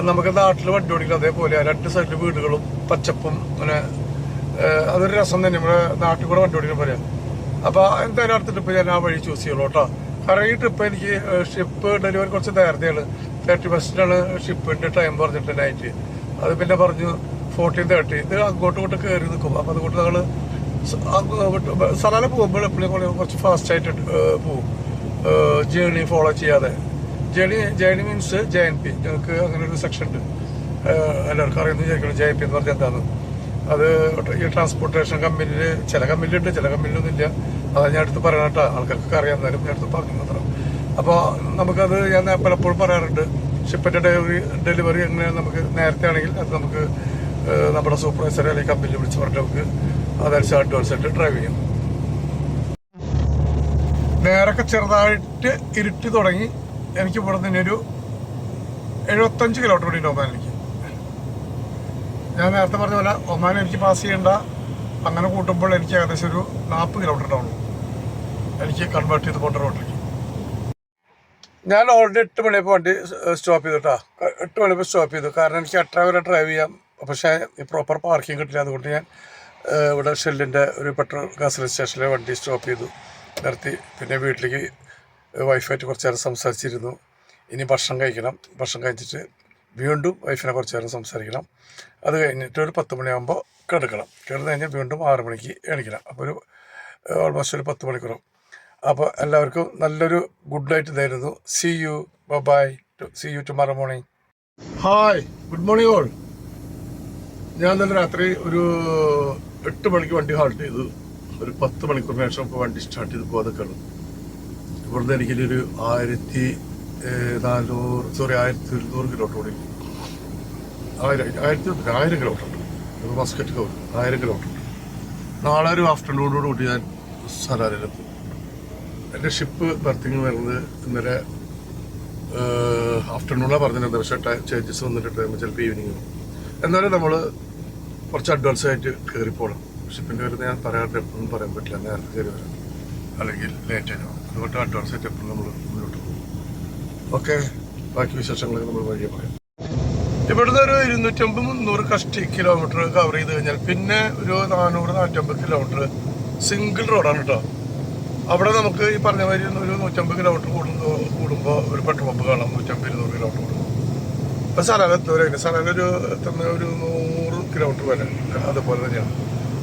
നമുക്ക് നാട്ടിൽ വണ്ടി ഓടിക്കുന്നത് അതേപോലെ 2 സൈഡിൽ വീടുകളും പച്ചപ്പും അങ്ങനെ അതൊരു രസം തന്നെ നമ്മുടെ നാട്ടിൽ കൂടെ വണ്ടി ഓടിക്കുന്ന പോലെ. അപ്പോൾ എന്തായാലും അടുത്ത ട്രിപ്പ് ഞാൻ ആ വഴി ചൂസ് ചെയ്യുള്ളൂ കേട്ടോ. കാരണം ഈ ട്രിപ്പ് എനിക്ക് ഷിപ്പ് ഡെലിവറി കുറച്ച് നേരത്തെയാണ്. 31st ഷിപ്പിൻ്റെ ടൈം പറഞ്ഞിട്ട് നൈറ്റ്. അത് പിന്നെ പറഞ്ഞു 14:30. ഇത് അങ്ങോട്ട് കയറി നിൽക്കും. അപ്പോൾ അതുകൊണ്ട് നമ്മൾ സലാല പോകുമ്പോൾ എപ്പോഴും കുറച്ച് ഫാസ്റ്റായിട്ട് പോകും. ജേണി ഫോളോ ചെയ്യാതെ. Journey means JNP. ഞങ്ങൾക്ക് അങ്ങനെ ഒരു സെക്ഷൻ ഉണ്ട്. എല്ലാവർക്കും അറിയുന്നത് വിചാരിക്കണം JNP എന്ന് പറഞ്ഞാൽ എന്താണ്. അത് ഈ ട്രാൻസ്പോർട്ടേഷൻ കമ്പനിയിൽ ചില കമ്പനിയിലുണ്ട്, ചില കമ്പനിയിലൊന്നും ഇല്ല. അതാണ് ഞാൻ അടുത്ത് പറയണം കേട്ടോ. ആൾക്കാർക്ക് അറിയാമെന്നാലും ഞാൻ അടുത്ത് പറഞ്ഞു മാത്രം. അപ്പോൾ നമുക്കത് ഞാൻ പലപ്പോഴും പറയാറുണ്ട്. ഷിപ്പിൻ്റെ ഡെലിവറി എങ്ങനെ നമുക്ക് നേരത്തെ ആണെങ്കിൽ അത് നമുക്ക് നമ്മുടെ സൂപ്പർവൈസറെ അല്ലെങ്കിൽ കമ്പനിയിൽ വിളിച്ച് പറഞ്ഞിട്ട് നമുക്ക് അതനുസരിച്ച് അഡ്വാൻസായിട്ട് ഡ്രൈവ് ചെയ്യാം. നേരൊക്കെ ചെറുതായിട്ട് ഇരുട്ടി തുടങ്ങി. എനിക്ക് ഇവിടെ നിന്ന് ഒരു 75 കിലോമീറ്റർ കൂടി ഉണ്ട് ഒമാനിലേക്ക്. ഞാൻ നേരത്തെ പറഞ്ഞ പോലെ ഒമാൻ എനിക്ക് പാസ് ചെയ്യേണ്ട. അങ്ങനെ കൂട്ടുമ്പോൾ എനിക്ക് ഏകദേശം ഒരു 40 കിലോമീറ്റർ ഉണ്ടാവുള്ളൂ എനിക്ക് കൺവേർട്ട് ചെയ്ത് പോകേണ്ട റോഡിലേക്ക്. ഞാൻ ഓൾറെഡി 8 മണിയപ്പോൾ വണ്ടി സ്റ്റോപ്പ് ചെയ്തു കേട്ടോ. 8 മണിയപ്പോൾ സ്റ്റോപ്പ് ചെയ്തു. കാരണം എനിക്ക് 8 വരെ ഡ്രൈവ് ചെയ്യാം. പക്ഷേ പ്രോപ്പർ പാർക്കിംഗ് കിട്ടില്ല. അതുകൊണ്ട് ഞാൻ ഇവിടെ ഷെല്ലിൻ്റെ ഒരു പെട്രോൾ ഗ്യാസ് സ്റ്റേഷനിലെ വണ്ടി സ്റ്റോപ്പ് ചെയ്തു, നിർത്തി. പിന്നെ വീട്ടിലേക്ക് വൈഫായിട്ട് കുറച്ച് നേരം സംസാരിച്ചിരുന്നു. ഇനി ഭക്ഷണം കഴിക്കണം. ഭക്ഷണം കഴിച്ചിട്ട് വീണ്ടും വൈഫിനെ കുറച്ച് നേരം സംസാരിക്കണം. അത് കഴിഞ്ഞിട്ട് ഒരു 10 മണിയാകുമ്പോൾ കിടക്കണം. കിടന്നു കഴിഞ്ഞാൽ വീണ്ടും 6 മണിക്ക് എണീക്കണം. അപ്പോൾ ഒരു ഓൾമോസ്റ്റ് ഒരു 10 മണിക്കൂറും. അപ്പോൾ എല്ലാവർക്കും നല്ലൊരു ഗുഡ് നൈറ്റ് ഇതായിരുന്നു. See you, bye, see you tomorrow morning. Hi, good morning all. ഞാൻ ഇന്നലെ രാത്രി ഒരു 8 മണിക്ക് വണ്ടി ഹാൾട്ട് ചെയ്തു. ഒരു 10 മണിക്കൂറിന് ശേഷം ഇപ്പോൾ വണ്ടി സ്റ്റാർട്ട് ചെയ്ത് പോകാതൊക്കെയാണ്. ഇവിടുന്ന് എനിക്കൊരു 1200 കിലോമീറ്റർ ഓടി. 1000 കിലോമീറ്റർ ഉണ്ട്. ഒരു മസ്കറ്റ് കവർ 1000 കിലോമീറ്റർ ഉണ്ട്. നാളെ ഒരു ആഫ്റ്റർനൂണോട് കൂടി ഞാൻ സലാലയിലെത്തും. എൻ്റെ ഷിപ്പ് ബർത്തിങ് വരുന്നത് ഇന്നലെ ആഫ്റ്റർനൂണാണ് പറഞ്ഞിരുന്നത്. പക്ഷേ ചേഞ്ചസ് വന്നിട്ട് ടൈം ചിലപ്പോൾ ഈവനിങ്. എന്നാലും നമ്മൾ കുറച്ച് അഡ്വാൻസ് ആയിട്ട് കയറിപ്പോകണം. ഷിപ്പിൻ്റെ വരുന്നത് ഞാൻ പറയാറുണ്ട്. എപ്പോഴും പറയാൻ പറ്റില്ല. നേരത്തെ കയറി വരാം അല്ലെങ്കിൽ ലേറ്റ് ആയി. അതുകൊണ്ട് അഡ്വാൻസ് ആയിട്ട് എപ്പോഴും നമ്മൾ മുന്നോട്ട് പോകും. ഓക്കെ, ബാക്കി വിശേഷങ്ങളൊക്കെ നമ്മൾ വഴിയെ പറയാം. ഇവിടുന്ന് ഒരു 250-300 കിലോമീറ്റർ കവർ ചെയ്ത് കഴിഞ്ഞാൽ പിന്നെ ഒരു 400-450 കിലോമീറ്റർ സിംഗിൾ റോഡാണ് കേട്ടോ. അവിടെ നമുക്ക് ഈ പറഞ്ഞ മാതിരി ഒരു 150 കിലോമീറ്റർ കൂടുമ്പോൾ ഒരു പെട്രോൾ പമ്പ് കാണാം. 150-200 കിലോമീറ്റർ കൂടും. ഇപ്പം സലാല എത്തുവരെ സലാല എത്തുന്ന ഒരു 100 കിലോമീറ്റർ വരെ അതുപോലെ തന്നെയാണ്.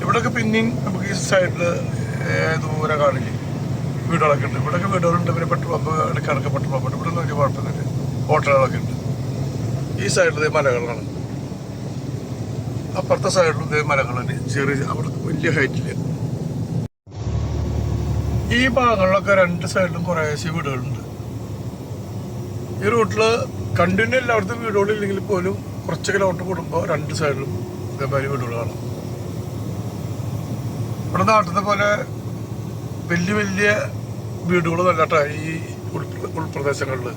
ഇവിടെയൊക്കെ പിന്നെയും നമുക്ക് ഈ സൈഡിൽ ദൂരെ കാണില്ലേ വീടുകളൊക്കെ ഉണ്ട്. ഇവിടെയൊക്കെ വീടുകളുണ്ട്. പിന്നെ പെട്രോൾ പമ്പ്, ഇടയ്ക്കിടക്ക് പെട്രോൾ പമ്പ് ഉണ്ട്. ഇവിടെ ഒന്നും വലിയ കുഴപ്പമൊന്നുമില്ല. ഹോട്ടലുകളൊക്കെ ഉണ്ട്. ഈ സൈഡിൽ ഇതേ മലകളാണ്, അപ്പുറത്തെ സൈഡിലും ഇതേ മലകളാണ്. ചെറിയ അവിടെ വലിയ ഹൈറ്റില്ല. ഈ ഭാഗങ്ങളിലൊക്കെ രണ്ട് സൈഡിലും കുറേശ്ശെ വീടുകളുണ്ട്. ഈ റൂട്ടിൽ കണ്ടിന്യൂ എല്ലായിടത്തും വീടുകളില്ലെങ്കിൽ പോലും കുറച്ച് കിലോമീറ്റർ കൂടുമ്പോൾ രണ്ട് സൈഡിലും ഇതേമാതിരി വീടുകളാണ്. ഇവിടെ നാട്ടിലത്തെ പോലെ വലിയ വലിയ വീടുകളൊന്നും അല്ലാട്ടോ ഈ ഉൾപ്രദേശങ്ങളിൽ.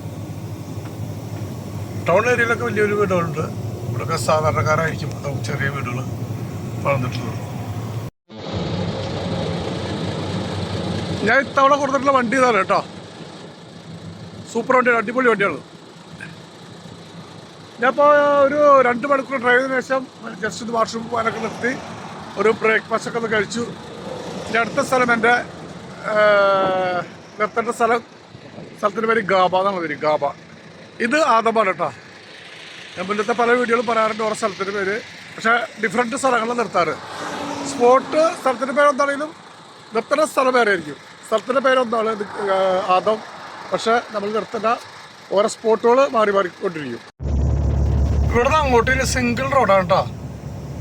ടൗൺ ഏരിയയിലൊക്കെ വലിയ വലിയ വീടുകളുണ്ട്. ഇവിടെയൊക്കെ സാധാരണക്കാരായിരിക്കും ചെറിയ വീടുകൾ വളർന്നിട്ടുള്ളത്. ഞാൻ ഇത്തവണ കൊടുത്തിട്ടുള്ള വണ്ടി ഇതാണ് കേട്ടോ. സൂപ്പർ വണ്ടിയാണ്, അടിപൊളി വണ്ടിയാണ്. ഞാനിപ്പോൾ ഒരു 2 മണിക്കൂർ ഡ്രൈവ് ചെയ്തതിനു ശേഷം ജസ്റ്റ് ഇത് വാഷ്റൂം പോകാനൊക്കെ നിർത്തി ഒരു ബ്രേക്ക്ഫാസ്റ്റ് ഒക്കെ ഒന്ന് കഴിച്ചു. ഇനി അടുത്ത സ്ഥലം എൻ്റെ നിർത്തേണ്ട സ്ഥലത്തിൻ്റെ പേര് ഗാബ എന്നാണ് പേര്. ഗാബ. ഇത് ആദമാണ് കേട്ടോ. ഞാൻ മുന്നത്തെ പല വീഡിയോകളും പറയാറുണ്ട് ഓരോ സ്ഥലത്തിൻ്റെ പേര്. പക്ഷേ ഡിഫറെൻറ്റ് സ്ഥലങ്ങളിൽ നിർത്താറ്. സ്പോട്ട് സ്ഥലത്തിൻ്റെ പേരൊന്നാണെങ്കിലും നിർത്തുന്ന സ്ഥലം വേറെ ആയിരിക്കും. സ്ഥലത്തിൻ്റെ പേരൊന്നാണ് ആദം. പക്ഷേ നമ്മൾ നിർത്തുന്ന ഓരോ സ്പോട്ടുകൾ മാറി മാറിക്കൊണ്ടിരിക്കും. ഇവിടെ നിന്ന് അങ്ങോട്ട് ഒരു സിംഗിൾ റോഡാണ് കേട്ടോ.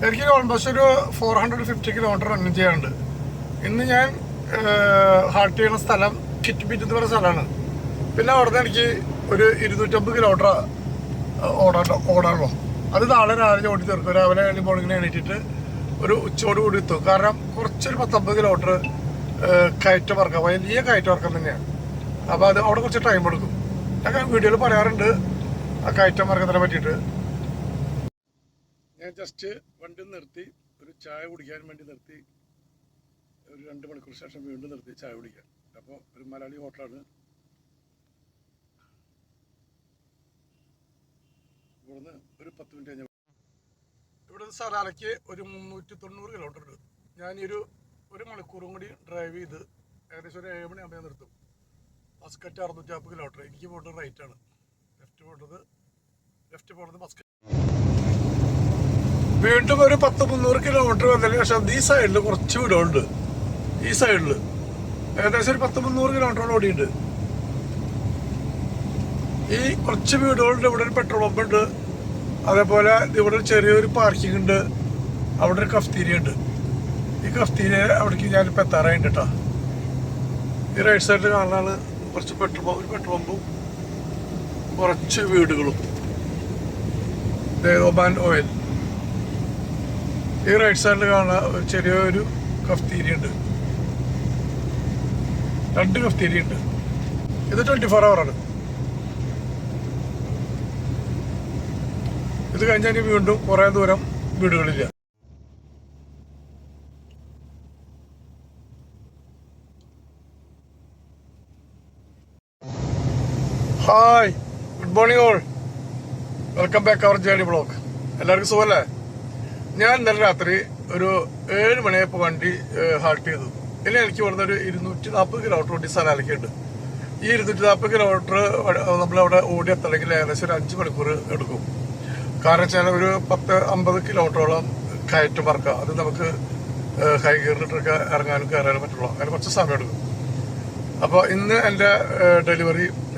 എനിക്ക് ഓൾമോസ്റ്റ് ഒരു 450 കിലോമീറ്റർ റൺ ചെയ്യാനുണ്ട്. ഇന്ന് ഞാൻ ഹാൾട്ട് ചെയ്യുന്ന സ്ഥലം കിറ്റ്ബിറ്റ് എന്ന് പറയുന്ന സ്ഥലമാണ്. പിന്നെ അവിടെ നിന്ന് എനിക്ക് ഒരു 250 കിലോമീറ്റർ ഓടാണല്ലോ. അത് നാളെ രാവിലെ ഓടി തീർക്കും. രാവിലെ ഏർലി മോർണിംഗിന് എണീറ്റിട്ട് ഒരു ഉച്ചയോട് കൂടി എത്തും. കാരണം കുറച്ചൊരു 10-50 കിലോമീറ്റർ കയറ്റം ഇറക്കാം, വലിയ കയറ്റം ഇറക്കം തന്നെയാണ്. അപ്പോൾ അത് അവിടെ കുറച്ച് ടൈം എടുക്കും. ഞാൻ വീഡിയോയിൽ പറയാറുണ്ട് ആ കയറ്റം ഇറക്കത്തിനെ പറ്റിയിട്ട്. ഞാൻ ജസ്റ്റ് വണ്ടി നിർത്തി ഒരു ചായ കുടിക്കാൻ വേണ്ടി നിർത്തി. ഒരു 2 മണിക്കൂർ ശേഷം വീണ്ടും നിർത്തി ചായ കുടിക്കാൻ. അപ്പോൾ ഒരു മലയാളി ഹോട്ടലാണ്. ഇവിടുന്ന് ഒരു 10 മിനിറ്റ് കഴിഞ്ഞ ഇവിടെ സലാലയ്ക്ക് ഒരു 390 കിലോമീറ്റർ ഉണ്ട്. ഞാനൊരു 1 മണിക്കൂറും കൂടി ഡ്രൈവ് ചെയ്ത് ഏകദേശം ഒരു 7 മണിയാകുമ്പോൾ ഞാൻ നിർത്തും. Muscat 650 kilometre. എനിക്ക് പോകേണ്ടത് റൈറ്റാണ്. ലെഫ്റ്റ് പോകേണ്ടത് മസ്കറ്റ്. വീണ്ടും ഒരു 100-300 കിലോമീറ്റർ വന്നതിന് ശേഷം ഈ സൈഡിൽ കുറച്ച് വീടുകളുണ്ട്. ഈ സൈഡിൽ ഏകദേശം ഒരു 100-300 കിലോമീറ്ററോളം ഓടിയുണ്ട്. ഈ കുറച്ച് വീടുകളുണ്ട്. ഇവിടെ ഒരു പെട്രോൾ പമ്പ് ഉണ്ട്. അതേപോലെ ഇവിടെ ഒരു ചെറിയൊരു പാർക്കിംഗ് ഉണ്ട്. അവിടെ ഒരു കഫ്തീരിയ ഉണ്ട്. ഈ കഫ്തീരിയ അവിടേക്ക് ഞാനിപ്പോൾ എത്താറായിട്ടുണ്ട് കേട്ടോ. ഈ റൈറ്റ് സൈഡിൽ കാണാനാണ് കുറച്ച് ഒരു പെട്രോൾ പമ്പും കുറച്ച് വീടുകളും. Oman oil. ഈ റൈറ്റ് സൈഡിൽ കാണാൻ ചെറിയൊരു കഫ്തീരിയ ഉണ്ട്. 2 കഫ്തീരിയ ഉണ്ട്. ഇത് 24 hour. ഇത് കഴിഞ്ഞാൽ വീണ്ടും കുറേ ദൂരം വീടുകളില്ല. Hi, good morning all. Welcome back our journey blog. എല്ലാവർക്കും സുഖമല്ലേ? ഞാൻ ഇന്നലെ രാത്രി ഒരു 7 മണിയായപ്പോൾ വണ്ടി ഹാൾട്ട് ചെയ്തു. ഇനി എനിക്ക് ഇവിടുന്ന് ഒരു 240 കിലോമീറ്റർ ഓടി സലാലയ്ക്കുണ്ട്. ഈ 240 കിലോമീറ്റർ നമ്മളവിടെ ഓടി എത്തണമെങ്കിൽ ഏകദേശം ഒരു 5 മണിക്കൂർ എടുക്കും. കാരണം വെച്ചാൽ ഒരു 10-50 കിലോമീറ്ററോളം കയറ്റം പറക്കാം. അത് നമുക്ക് ഹൈ ഗിയറിലിട്ടൊക്കെ ഇറങ്ങാനും കയറാനും പറ്റുള്ളൂ. അങ്ങനെ കുറച്ച് സമയം എടുക്കും. അപ്പോൾ ഇന്ന് എൻ്റെ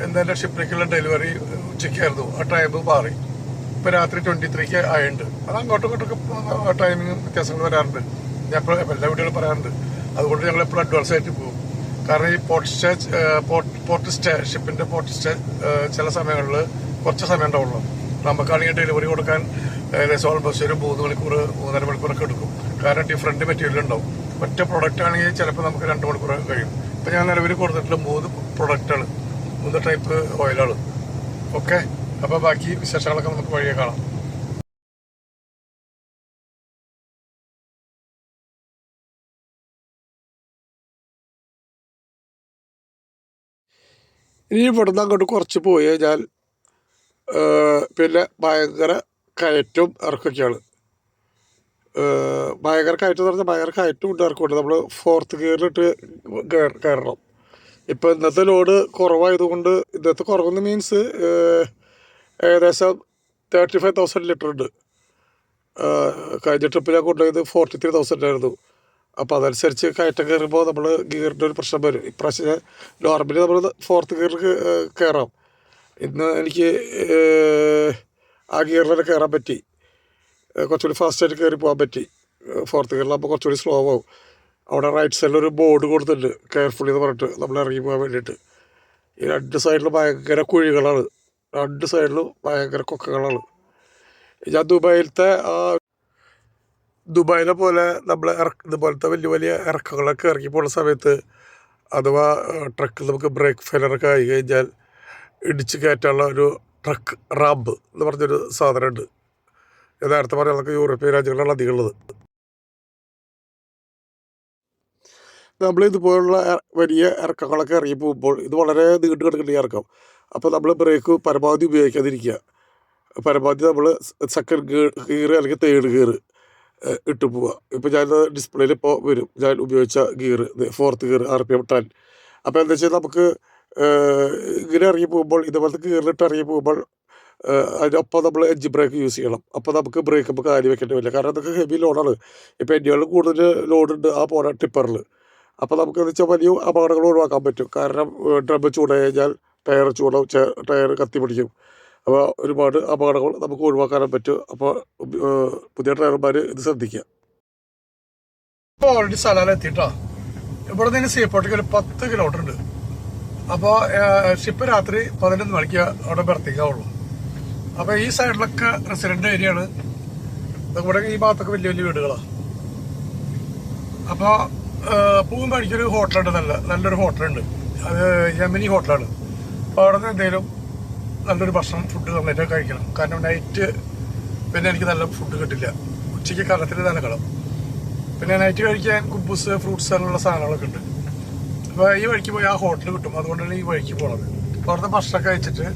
എൻ്റെ ഷിപ്പിലേക്കുള്ള ഡെലിവറി ഉച്ചയ്ക്കായിരുന്നു. ആ ടൈം മാറി. ഇപ്പോൾ രാത്രി 23ക്ക് ആയിട്ടുണ്ട്. അത് അങ്ങോട്ടും ഇങ്ങോട്ടൊക്കെ ടൈമിങ് വ്യത്യാസങ്ങൾ വരാറുണ്ട്. ഞാൻ എപ്പോഴും എല്ലാ വീഡിയോകളും പറയാറുണ്ട്. അതുകൊണ്ട് ഞങ്ങൾ എപ്പോഴും അഡ്വാൻസ് ആയിട്ട് പോകും. കാരണം ഈ ഷിപ്പിൻ്റെ പോർട്ട് സ്റ്റേ ചില സമയങ്ങളിൽ കുറച്ച് സമയം ഉണ്ടാവുള്ളൂ. നമുക്കാണെങ്കിൽ ഡെലിവറി കൊടുക്കാൻ ഏകദേശം ഓൾമോസ്റ്റ് ഒരു 3 മണിക്കൂർ 3.5 മണിക്കൂറൊക്കെ എടുക്കും. കാരണം ഡിഫറെൻറ്റ് മെറ്റീരിയൽ ഉണ്ടാവും. ഒറ്റ പ്രൊഡക്റ്റ് ആണെങ്കിൽ ചിലപ്പോൾ നമുക്ക് 2 മണിക്കൂർ കഴിയും. ഇപ്പം ഞാൻ നിലവിൽ കൊടുത്തിട്ടുള്ള 3 പ്രൊഡക്റ്റാണ്, 3 ടൈപ്പ് ഓയിലാണ്. ഓക്കെ, അപ്പോൾ ബാക്കി വിശേഷങ്ങളൊക്കെ നമുക്ക് വഴിയെ കാണാം. ഇനി ഇവിടുന്ന് അങ്ങോട്ട് കുറച്ച് പോയി കഴിഞ്ഞാൽ പിന്നെ ഭയങ്കര കയറ്റവും ഇറക്കൊക്കെയാണ്. ഭയങ്കര കയറ്റം എന്ന് പറഞ്ഞാൽ ഭയങ്കര കയറ്റവും ഉണ്ട്, ഇറക്കമുണ്ട്. നമ്മൾ 4th ഗിയറിലിട്ട് കയറണം. ഇപ്പോൾ ഇന്നത്തെ ലോഡ് കുറവായതുകൊണ്ട്, ഇന്നത്തെ കുറവെന്ന് മീൻസ് ഏകദേശം 35,000 ലിറ്റർ ഉണ്ട്. കഴിഞ്ഞ ട്രിപ്പിൽ ഞാൻ കൊണ്ടുപോയത് 43,000 ആയിരുന്നു. അപ്പോൾ അതനുസരിച്ച് കയറ്റം കയറുമ്പോൾ നമ്മൾ ഗിയറിൻ്റെ ഒരു പ്രശ്നം വരും. ഇപ്രാവശ്യം നോർമലി നമ്മൾ 4th ഗിയറിൽ കയറാം. ഇന്ന് എനിക്ക് ആ ഗിയറിൽ തന്നെ കയറാൻ പറ്റി, കുറച്ചുകൂടി ഫാസ്റ്റായിട്ട് കയറി പോകാൻ പറ്റി. 4th ഗിയറിലാകുമ്പോൾ കുറച്ചുകൂടി സ്ലോ ആവും. അവിടെ റൈറ്റ് സൈഡിൽ ഒരു ബോർഡ് കൊടുത്തിട്ടുണ്ട് കെയർഫുള്ളി എന്ന് പറഞ്ഞിട്ട് നമ്മൾ ഇറങ്ങി പോകാൻ വേണ്ടിയിട്ട്. ഈ 2 സൈഡിൽ ഭയങ്കര കുഴികളാണ്, 2 സൈഡിലും ഭയങ്കര കൊക്കകളാണ്. ഞാൻ ദുബായിലെ പോലെ നമ്മൾ ഇതുപോലത്തെ വലിയ വലിയ ഇറക്കങ്ങളൊക്കെ ഇറങ്ങി പോകുന്ന സമയത്ത് അഥവാ ട്രക്കിൽ നമുക്ക് ബ്രേക്ക് ഫെയിലറൊക്കെ ആയി കഴിഞ്ഞാൽ ഇടിച്ച് കയറ്റാനുള്ള ഒരു ട്രക്ക് റാമ്പ് എന്ന് പറഞ്ഞൊരു സാധനമുണ്ട്. ഞാൻ നേരത്തെ പറയാം, നമുക്ക് യൂറോപ്യൻ രാജ്യങ്ങളിലാണ് അധികം ഉള്ളത്. നമ്മൾ ഇതുപോലുള്ള വലിയ ഇറക്കങ്ങളൊക്കെ ഇറങ്ങി പോകുമ്പോൾ ഇത് വളരെ നീണ്ടു കിടക്കേണ്ട ഇറക്കം. അപ്പോൾ നമ്മൾ ബ്രേക്ക് പരമാവധി ഉപയോഗിക്കാതിരിക്കുക. പരമാവധി നമ്മൾ സെക്കൻഡ് ഗിയർ അല്ലെങ്കിൽ 3rd ഗിയർ ഇട്ട് പോവുക. ഇപ്പോൾ ഞാൻ ഡിസ്പ്ലേയിൽ ഇപ്പോൾ വരും ഞാൻ ഉപയോഗിച്ച ഗിയർ 4th ഗിയർ RPM 10. അപ്പോൾ എന്താ വെച്ചാൽ നമുക്ക് ഇങ്ങനെ ഇറങ്ങി പോകുമ്പോൾ ഇതുപോലത്തെ ഗിയറിലിട്ട് ഇറങ്ങി പോകുമ്പോൾ അതിനൊപ്പം നമ്മൾ എഡ്ജ് ബ്രേക്ക് യൂസ് ചെയ്യണം. അപ്പോൾ നമുക്ക് ബ്രേക്ക് നമുക്ക് കാര്യം വെക്കേണ്ടി വരില്ല. കാരണം അതൊക്കെ ഹെവി ലോഡാണ്. ഇപ്പോൾ എൻ്റെകളിൽ കൂടുതൽ ലോഡുണ്ട് ആ പോണ ടിപ്പറിൽ. അപ്പോൾ നമുക്ക് എന്ന് വെച്ചാൽ വലിയ അപകടങ്ങൾ ഒഴിവാക്കാൻ പറ്റും. കാരണം ഡ്രം ചൂടായി കഴിഞ്ഞാൽ ടയർ ചൂടാവും, ടയർ കത്തി പിടിക്കും. അപ്പോൾ ഒരുപാട് അപകടങ്ങൾ നമുക്ക് ഒഴിവാക്കാനും പറ്റും. അപ്പോൾ പുതിയ ഡ്രൈവർമാർ ഇത് ശ്രദ്ധിക്കുക. ഇപ്പോൾ ഓൾറെഡി സ്ഥലം എത്തിയിട്ടോ. ഇവിടെ നിന്ന് സീപോർട്ടിക്ക് ഒരു 10 കിലോമീറ്റർ ഉണ്ട്. അപ്പോൾ ഷിപ്പ് രാത്രി 11 മണിക്ക് അവിടെ ബർത്തിക്കാവുള്ളൂ. അപ്പോൾ ഈ സൈഡിലൊക്കെ റെസിഡന്റ് ഏരിയ ആണ്. ഇവിടെ ഈ ഭാഗത്തൊക്കെ വലിയ വലിയ വീടുകളാണ്. അപ്പോൾ പോകുമ്പോൾ എനിക്കൊരു ഹോട്ടലുണ്ട്, നല്ലൊരു ഹോട്ടലുണ്ട്. അത് യമനി ഹോട്ടലാണ്. അപ്പോൾ അവിടെ നിന്ന് എന്തെങ്കിലും നല്ലൊരു ഭക്ഷണം ഫുഡ് നന്നായിട്ട് കഴിക്കണം. കാരണം നൈറ്റ് പിന്നെ എനിക്ക് നല്ല ഫുഡ് കിട്ടില്ല. ഉച്ചയ്ക്ക് കലത്തിൽ നല്ല കളം. പിന്നെ നൈറ്റ് കഴിക്കാൻ കുബൂസ് ഫ്രൂട്ട്സ് അങ്ങനെയുള്ള സാധനങ്ങളൊക്കെ ഉണ്ട്. അപ്പോൾ ഈ വഴിക്ക് പോയി ആ ഹോട്ടൽ കിട്ടും. അതുകൊണ്ടാണ് ഈ വഴിക്ക് പോണത്. അപ്പോൾ അവിടുത്തെ ഭക്ഷണം കഴിച്ചിട്ട്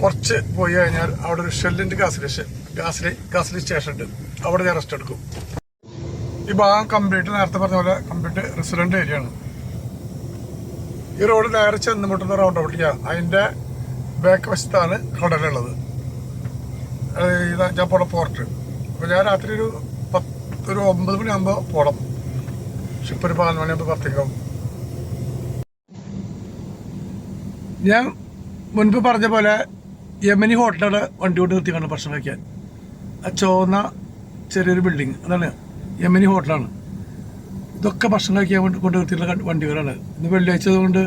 കുറച്ച് പോയി കഴിഞ്ഞാൽ അവിടെ ഒരു ഷെല്ലിൻ്റെ ഗാസിലി സ്റ്റേഷൻ ഉണ്ട്. അവിടെ ഞാൻ റെസ്റ്റ് എടുക്കും. ഈ ഭാഗം കംപ്ലീറ്റ് നേരത്തെ പറഞ്ഞ പോലെ കംപ്ലീറ്റ് റെസിഡന്റ് ഏരിയ ആണ്. ഈ റോഡ് നേരെ ചെന്നുമുട്ടുന്ന റൗണ്ട് ഔട്ടില്ല. അതിൻ്റെ ബാക്ക് വശത്താണ് കടലുള്ളത്. ഞാൻ പോണ പോർട്ട്. അപ്പോൾ ഞാൻ രാത്രി ഒരു 9 മണിയാകുമ്പോൾ പോകണം. ഷിപ്പ് ഒരു 11 മണിയാകുമ്പോൾ പുറത്തേക്കാവും. ഞാൻ മുൻപ് പറഞ്ഞ പോലെ യമനി ഹോട്ടലാണ് വണ്ടി കൊണ്ട് നിർത്തിക്കാണ് ഭക്ഷണം കഴിക്കാൻ. ആ ചുവന്ന ചെറിയൊരു ബിൽഡിങ് അതാണ് യമനി ഹോട്ടലാണ്. ഇതൊക്കെ ഭക്ഷണം കഴിക്കാൻ വേണ്ടി കൊണ്ട് നിർത്തിയിട്ടുള്ള വണ്ടികളാണ്. ഇന്ന് വെള്ളിയാഴ്ച കൊണ്ട്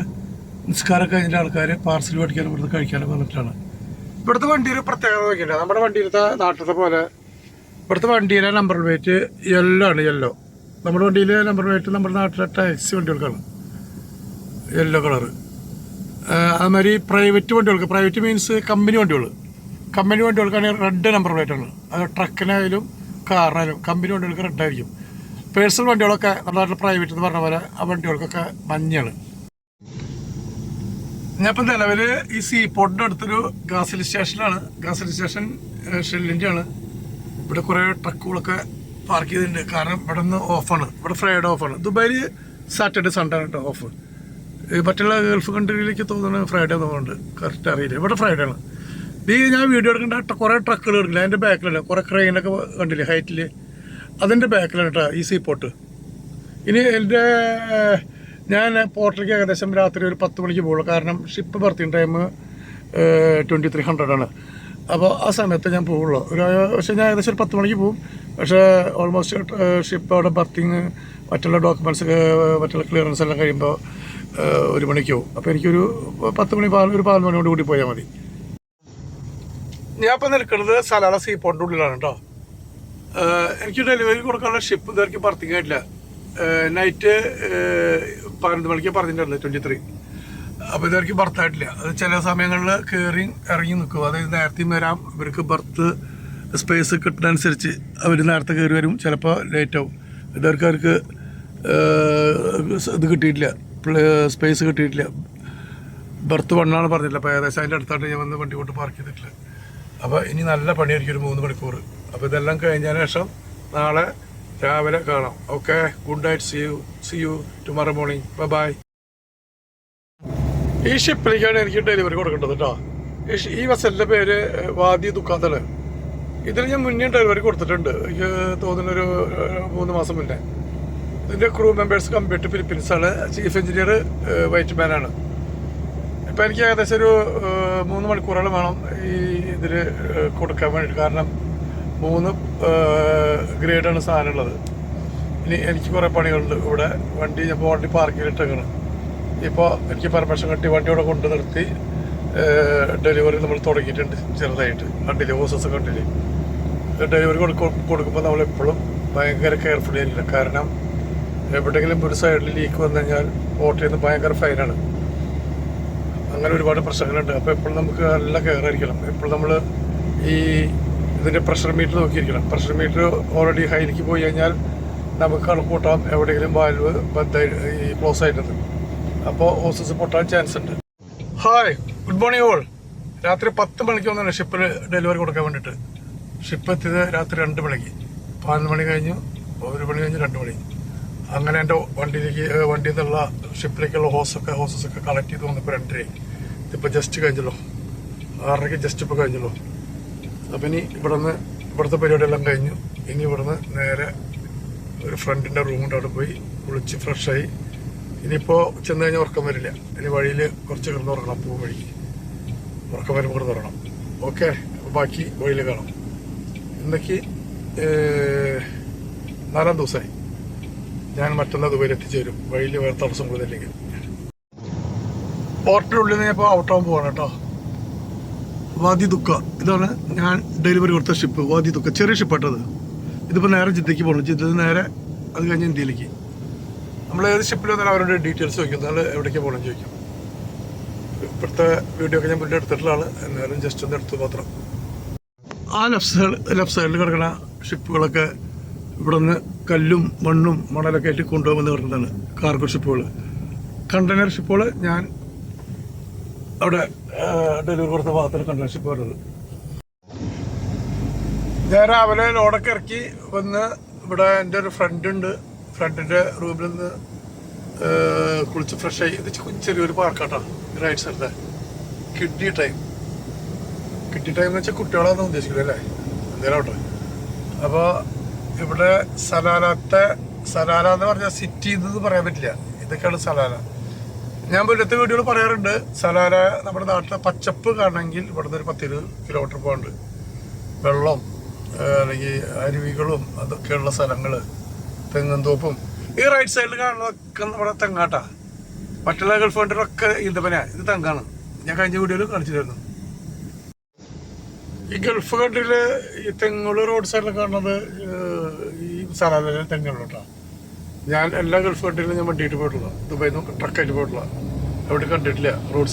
നിസ്കാരം കഴിഞ്ഞിട്ട് ആൾക്കാർ പാർസൽ മേടിക്കാനും ഇവിടുന്ന് കഴിക്കാനും വന്നിട്ടാണ്. ഇവിടുത്തെ വണ്ടിയിൽ പ്രത്യേകത നോക്കിയില്ല. നമ്മുടെ വണ്ടിയിലത്തെ നാട്ടിലത്തെ പോലെ ഇവിടുത്തെ വണ്ടിയിലെ നമ്പർ പ്ലേറ്റ് യെല്ലോ ആണ്. യെല്ലോ നമ്മുടെ വണ്ടിയിലെ നമ്പർ പ്ലേറ്റ് നമ്മുടെ നാട്ടിലെ ടാക്സി വണ്ടികൾക്കാണ് യെല്ലോ കളറ്. അതുമാതിരി പ്രൈവറ്റ് മീൻസ് കമ്പനി വണ്ടികൾക്കാണെങ്കിൽ റെഡ് നമ്പർ പ്ലേറ്റാണ്. അത് ട്രക്കിനായാലും കാറിനായാലും കമ്പനി വണ്ടികൾക്ക് റെഡായിരിക്കും. പേഴ്സണൽ വണ്ടികളൊക്കെ നമ്മുടെ നാട്ടിൽ പ്രൈവറ്റ് എന്ന് പറഞ്ഞ പോലെ ആ വണ്ടികൾക്കൊക്കെ മഞ്ഞാണ്. ഞാനിപ്പോൾ നിലവിൽ ഈ സീപോർട്ടിൻ്റെ അടുത്തൊരു ഗാസിലി സ്റ്റേഷനിലാണ്. ഗാസിലി സ്റ്റേഷൻ ഷെല്ലിൻ്റെ ആണ്. ഇവിടെ കുറേ ട്രക്കുകളൊക്കെ പാർക്ക് ചെയ്തിട്ടുണ്ട്. കാരണം ഇവിടെ നിന്ന് ഓഫാണ്. ഇവിടെ ഫ്രൈഡേ ഓഫാണ്. ദുബായിൽ സാറ്റർഡേ സൺഡേ ആണ് കേട്ടോ ഓഫ്. മറ്റുള്ള ഗൾഫ് കൺട്രിയിലേക്ക് തോന്നുന്നത് ഫ്രൈഡേ തോന്നുന്നുണ്ട്, കറക്റ്റ് അറിയില്ല. ഇവിടെ ഫ്രൈഡേ ആണ്. ഞാൻ വീഡിയോ എടുക്കേണ്ട കുറേ ട്രക്കുകൾ എടുക്കില്ല. അതിൻ്റെ ബാക്കിലല്ല കുറേ ക്രെയിനൊക്കെ കണ്ടില്ലേ ഹൈറ്റിൽ, അതിൻ്റെ ബാക്കിലാണ് കേട്ടോ ഈ സീപോർട്ട്. ഇനി ഞാൻ പോർട്ടിലേക്ക് ഏകദേശം രാത്രി ഒരു 10 മണിക്ക് പോകുള്ളൂ. കാരണം ഷിപ്പ് ബർത്തിങ് ടൈം 2300 ആണ്. അപ്പോൾ ആ സമയത്ത് ഞാൻ പോവുള്ളൂ. പക്ഷേ ഞാൻ ഏകദേശം ഒരു 10 മണിക്ക് പോകും. പക്ഷേ ഓൾമോസ്റ്റ് ഷിപ്പ് അവിടെ ബർത്തിങ് മറ്റുള്ള ഡോക്യുമെൻറ്റ്സ് മറ്റുള്ള ക്ലിയറൻസ് എല്ലാം കഴിയുമ്പോൾ 1 മണിക്ക് പോകും. അപ്പോൾ എനിക്കൊരു 10 മണി ഒരു 11 മണിയോട് കൂടി പോയാൽ മതി. ഞാൻ ഇപ്പോൾ നിൽക്കുന്നത് സലാല സീപോർട്ടിൻ്റെ ഉള്ളിലാണ് കേട്ടോ. എനിക്ക് ഡെലിവറി കൊടുക്കാനുള്ള ഷിപ്പ് ഇതുവരെയ്ക്ക് ബർത്തിങ് ആയിട്ടില്ല. നൈറ്റ് 11 മണിക്ക് പറഞ്ഞിട്ടുണ്ടായിരുന്നു 23. അപ്പോൾ ഇതുവരെയ്ക്ക് ബർത്തായിട്ടില്ല. അത് ചില സമയങ്ങളിൽ കയറി ഇറങ്ങി നിൽക്കും. അതായത് നേരത്തെയും വരാം. ഇവർക്ക് ബർത്ത് സ്പേസ് കിട്ടുന്നതനുസരിച്ച് അവർ നേരത്തെ കയറി വരും. ചിലപ്പോൾ ലേറ്റ് ആവും. ഇതുവരെയ്ക്ക് അവർക്ക് ഇത് കിട്ടിയിട്ടില്ല, സ്പേസ് കിട്ടിയിട്ടില്ല. ബർത്ത് 1 പറഞ്ഞിട്ടില്ല. അപ്പോൾ ഏകദേശം അതിൻ്റെ അടുത്തായിട്ട് ഞാൻ വന്ന് വണ്ടി കൊണ്ട് പാർക്ക് ചെയ്തിട്ടില്ല. അപ്പോൾ ഇനി നല്ല പണിയായിരിക്കും ഒരു 3 മണിക്കൂർ. അപ്പോൾ ഇതെല്ലാം കഴിഞ്ഞതിന് ശേഷം നാളെ രാവിലെ കാണാം. Okay, good night. See you tomorrow morning. Bye. ഈ ഷിപ്പിലേക്കാണ് എനിക്ക് ഡെലിവറി കൊടുക്കേണ്ടത് കേട്ടോ. ഈ വെസലിൻ്റെ പേര് വാദി ദുഃഖാത്തല്. ഇതിന് ഞാൻ മുന്നേ ഡെലിവറി കൊടുത്തിട്ടുണ്ട്. എനിക്ക് തോന്നുന്നൊരു 3 മാസം മുന്നേ. ഇതിൻ്റെ ക്രൂ മെമ്പേഴ്സ് കമ്പ്യൂട്ടർ ഫിലിപ്പീൻസാണ്. ചീഫ് എഞ്ചിനീയർ വൈറ്റ് മാനാണ്. ഇപ്പം എനിക്ക് ഏകദേശം ഒരു 3 മണിക്കൂറോളം വേണം ഈ ഇതിൽ കൊടുക്കാൻ വേണ്ടിയിട്ട്. കാരണം 3 ഗ്രേഡാണ് സാധനം ഉള്ളത്. ഇനി എനിക്ക് കുറേ പണികളുണ്ട് ഇവിടെ. വണ്ടി ഞാൻ ഓൾറെഡി പാർക്കിലിട്ടേക്കാണ്. ഇപ്പോൾ എനിക്ക് പെർമിഷൻ കിട്ടി വണ്ടി ഇവിടെ കൊണ്ട് നിർത്തി ഡെലിവറി നമ്മൾ തുടങ്ങിയിട്ടുണ്ട് ചെറുതായിട്ട്. കണ്ടില്ലേ ഹോസസ് കണ്ടില്ലേ. ഡെലിവറി കൊടുക്കുമ്പോൾ നമ്മളെപ്പോഴും ഭയങ്കര കെയർഫുള്ളി ആയിരിക്കില്ല. കാരണം എവിടെയെങ്കിലും ഒരു സൈഡിൽ ലീക്ക് വന്നു കഴിഞ്ഞാൽ ഓട്ടോയിൽ നിന്ന് ഭയങ്കര ഫൈനാണ്. അങ്ങനെ ഒരുപാട് പ്രശ്നങ്ങളുണ്ട്. അപ്പോൾ എപ്പോഴും നമുക്ക് നല്ല കെയർ ആയിരിക്കണം. എപ്പോഴും നമ്മൾ ഈ ഇതിൻ്റെ പ്രഷർ മീറ്റർ നോക്കിയിരിക്കണം. പ്രഷർ മീറ്റർ ഓൾറെഡി ഹൈലേക്ക് പോയി കഴിഞ്ഞാൽ നമുക്ക് കണക്കൂട്ടാം എവിടെയെങ്കിലും വാൽവ് ഈ ക്ലോസ് ആയിട്ടത്. അപ്പോൾ ഓസസ് പൊട്ടാൻ ചാൻസ് ഉണ്ട്. Hi, good morning all. രാത്രി 10 മണിക്ക് വന്നാണ് ഷിപ്പിൽ ഡെലിവറി കൊടുക്കാൻ വേണ്ടിയിട്ട്. ഷിപ്പ് എത്തിയത് രാത്രി 2 മണിക്ക്. 11 മണി കഴിഞ്ഞു, 1 മണി കഴിഞ്ഞ് 2 മണി. അങ്ങനെ എൻ്റെ വണ്ടിയിൽ നിന്നുള്ള ഷിപ്പിലേക്കുള്ള ഹോസസൊക്കെ കളക്ട് ചെയ്ത് വന്നപ്പോൾ 2:30. ഇതിപ്പോൾ ജസ്റ്റ് കഴിഞ്ഞല്ലോ, 6:30 ജസ്റ്റ് ഇപ്പോൾ കഴിഞ്ഞല്ലോ. അപ്പം ഇനി ഇവിടുത്തെ പരിപാടിയെല്ലാം കഴിഞ്ഞു. ഇനി ഇവിടുന്ന് നേരെ ഒരു ഫ്രണ്ടിൻ്റെ റൂമിൻ്റെ അവിടെ പോയി കുളിച്ച് ഫ്രഷായി. ഇനിയിപ്പോൾ ചെന്ന് കഴിഞ്ഞാൽ ഉറക്കം വരില്ല. ഇനി വഴിയിൽ കുറച്ച് കിടന്ന് ഉറങ്ങണം. പൂ വഴിക്ക് ഉറക്കം വരുമ്പോൾ കിടന്ന് ഉറങ്ങണം. ഓക്കെ, ബാക്കി വഴിയിൽ കാണാം. ഇന്നേക്ക് 4-ാം ദിവസമായി. ഞാൻ മറ്റന്നാൾ ദുബൈയിൽ എത്തിച്ചേരും, വഴിയിൽ വേറെ തടസ്സങ്ങളില്ലെങ്കിൽ. പോർട്ടിനുള്ളിൽ നിന്ന് ഇപ്പോൾ ഔട്ടാകാൻ പോവാണ് കേട്ടോ. വാദി ദുഃഖ, ഇതാണ് ഞാൻ ഡെലിവറി കൊടുത്ത ഷിപ്പ്. വാദി ദുഃഖ ചെറിയ ഷിപ്പാട്ടത്. ഇതിപ്പോൾ നേരെ ജിദ്ദയ്ക്ക് പോകണം. ജിദ്ദയിൽ നേരെ അത് കഴിഞ്ഞ് ഇന്ത്യയിലേക്ക്. നമ്മൾ ഏത് ഷിപ്പിൽ വന്നാലും അവരുടെ ഡീറ്റെയിൽസ് ചോദിക്കും. എന്നാൽ എവിടേക്ക് പോകണം ചോദിക്കും. ഇപ്പോഴത്തെ വീഡിയോ ഒക്കെ ഞാൻ മുന്നേ എടുത്തിട്ടുള്ളതാണ്. എന്നാലും ജസ്റ്റ് ഒന്ന് എടുത്തു മാത്രം. ആ ലെഫ്റ്റ് സൈഡിൽ കിടക്കുന്ന ഷിപ്പുകളൊക്കെ ഇവിടെ നിന്ന് കല്ലും മണ്ണും മണലൊക്കെ ആയിട്ട് കൊണ്ടുപോകുമെന്ന് പറഞ്ഞതാണ് കാർഗോ ഷിപ്പുകൾ. കണ്ടെയ്നർ ഷിപ്പുകൾ ഞാൻ അവിടെ ഡെലിവറി കൊടുത്ത ഭാഗത്തിൽ കണ്ടെയ്നർ ഷിപ്പ് വരുന്നത്. ഞാൻ രാവിലെ ലോഡൊക്കെ ഇറക്കി വന്ന് ഇവിടെ എൻ്റെ ഒരു ഫ്രണ്ടുണ്ട്. ഫ്രണ്ടിൻ്റെ റൂമിൽ നിന്ന് കുളിച്ച് ഫ്രഷായി. ഇത് ചെറിയൊരു പാർക്കാട്ടോ, റൈറ്റ് സൈഡിലെ കിഡ്നി ടൈം എന്ന് വെച്ചാൽ കുട്ടികളാണെന്ന് ഉദ്ദേശിക്കുന്നത് അല്ലേ, എന്തേലും ആവട്ടെ. അപ്പോൾ ഇവിടെ സലാല എന്ന് പറഞ്ഞാൽ സിറ്റി എന്ന് പറയാൻ പറ്റില്ല. ഇതൊക്കെയാണ് സലാല. ഞാൻ മുന്നത്തെ വീഡിയോയിൽ പറയാറുണ്ട്, സലാല നമ്മുടെ നാട്ടിലെ പച്ചപ്പ് കാണണമെങ്കിൽ ഇവിടുന്ന് ഒരു 10-20 കിലോമീറ്റർ പോകാണ്ട്. വെള്ളം അല്ലെങ്കിൽ അരുവികളും അതൊക്കെയുള്ള സ്ഥലങ്ങൾ, തെങ്ങും തോപ്പും. ഈ റൈറ്റ് സൈഡിൽ കാണുന്നതൊക്കെ നമ്മുടെ തെങ്ങാട്ടാ. മറ്റുള്ള ഗൾഫ് കൺട്രികളൊക്കെ ഈന്തപ്പനയാണ്. ഇത് തെങ്ങാണ്. ഞാൻ കഴിഞ്ഞ വീഡിയോയിൽ കാണിച്ചിരുന്നു. ഈ ഗൾഫ് കൺട്രിയിൽ ഈ തെങ്ങുകൾ റോഡ് സൈഡിൽ കാണുന്നത് ഈ സലാലയിലെ തെങ്ങുകളോട്ടാ. ഞാൻ എല്ലാ ഗൾഫ് കൺട്രിയിലും ഞാൻ വണ്ടിയിട്ട് പോയിട്ടുള്ള, ദുബായിൽ നിന്ന് ട്രക്കായിട്ട് പോയിട്ടുള്ള, അവിടെ കണ്ടിട്ടില്ല. റോഡ്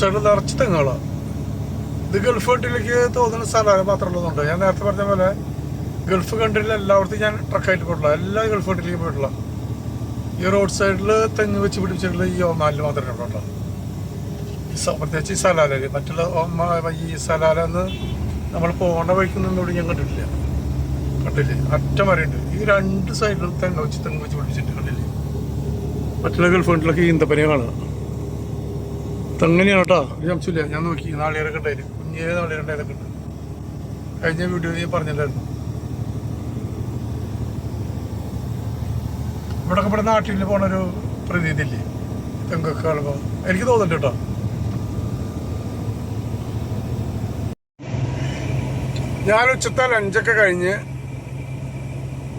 സൈഡിൽ നിറച്ച് തെങ്ങുകളാണ്. ഇത് ഗൾഫ് കൺട്രിയിലേക്ക് തോന്നുന്ന സലാല മാത്രമുള്ളതുണ്ട്. ഞാൻ നേരത്തെ പറഞ്ഞ പോലെ ഗൾഫ് കൺട്രിയിൽ എല്ലായിടത്തും ഞാൻ ട്രക്കായിട്ട് പോയിട്ടുള്ള, എല്ലാ ഗൾഫ് കൺട്രിയിലേക്ക് പോയിട്ടുള്ള. ഈ റോഡ് സൈഡിൽ തെങ്ങ് വെച്ച് പിടിപ്പിച്ചിട്ടുള്ള ഈ ഒമാനിൽ മാത്രമേ ഉള്ളൂ. പ്രത്യേകിച്ച് ഈ സലാലയിൽ. മറ്റുള്ള ഈ സലാലെന്ന് നമ്മൾ പോകേണ്ട വഴിക്കൊന്നും ഞാൻ കണ്ടിട്ടില്ല. അറ്റം വരെയുണ്ട്. ഈ 2 സൈഡിലും തെങ്ങ് വെച്ച് പിടിപ്പിച്ചിട്ട് കണ്ടില്ലേ. മറ്റുള്ള ഗൾഫ് കൺട്രിയിലൊക്കെ ഈന്തപ്പനെ കാണുക. തെങ്ങനെയാണ് കേട്ടോ, ഒരു സംശയമില്ല. ഞാൻ നോക്കി നാളികേരൊക്കെ ഉണ്ടായിരുന്നു, കുഞ്ഞേ നാളികേരം ഉണ്ടായതൊക്കെ ഉണ്ട്. കഴിഞ്ഞ വീഡിയോ ഞാൻ പറഞ്ഞിട്ടുണ്ടായിരുന്നു. ഇവിടെ നാട്ടിൽ പോണൊരു പ്രതീതി ഇല്ലേ തെങ്ങൊക്കെ കാണുമ്പോൾ, എനിക്ക് തോന്നുന്നുണ്ട് കേട്ടോ. ഞാൻ ഉച്ചത്തെ ലഞ്ചൊക്കെ കഴിഞ്ഞ്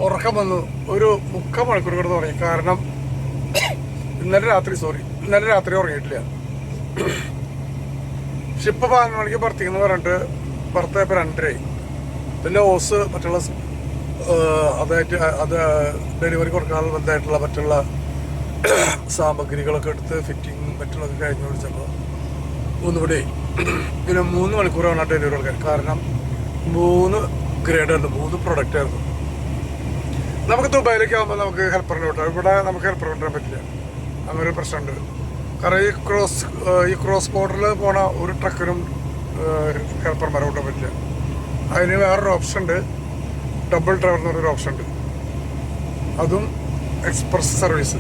ഉറക്കം വന്നു. ഒരു 3/4 മണിക്കൂർ കിടന്ന് ഉറങ്ങി. കാരണം ഇന്നലെ രാത്രി ഉറങ്ങിയിട്ടില്ല. ഷിപ്പ് 11 മണിക്ക് പുറത്തേക്കെന്ന് പറഞ്ഞിട്ട് പുറത്തേപ്പോൾ 2:30. പിന്നെ ഓസ് മറ്റുള്ള അത് ഡെലിവറി കൊടുക്കാനുള്ള ബന്ധമായിട്ടുള്ള മറ്റുള്ള സാമഗ്രികളൊക്കെ എടുത്ത് ഫിറ്റിങ് മറ്റുള്ളതൊക്കെ കഴിഞ്ഞ് വിളിച്ചപ്പോൾ 3 മണി. പിന്നെ 3 മണിക്കൂറാണ് ഡെലിവറി കൊടുക്കാൻ. കാരണം 3 ഗ്രേഡായിരുന്നു, 3 പ്രൊഡക്റ്റ് ആയിരുന്നു. നമുക്ക് ദുബായിലേക്ക് ആകുമ്പോൾ നമുക്ക് ഹെൽപ്പറിന് വിട്ടാം. ഇവിടെ നമുക്ക് ഹെൽപ്പർ കൊണ്ടുവരാൻ പറ്റില്ല. അങ്ങനൊരു പ്രശ്നമുണ്ട്. കാരണം ഈ ക്രോസ് ബോർഡറിൽ പോണ ഒരു ട്രക്കിനും ഹെൽപ്പർമാരെ കൊണ്ടുവരാൻ പറ്റില്ല. അതിന് വേറൊരു ഓപ്ഷൻ ഉണ്ട്, ഡബിൾ ഡ്രൈവർ എന്ന് പറഞ്ഞൊരു ഓപ്ഷൻ ഉണ്ട്. അതും എക്സ്പ്രസ് സർവീസ്.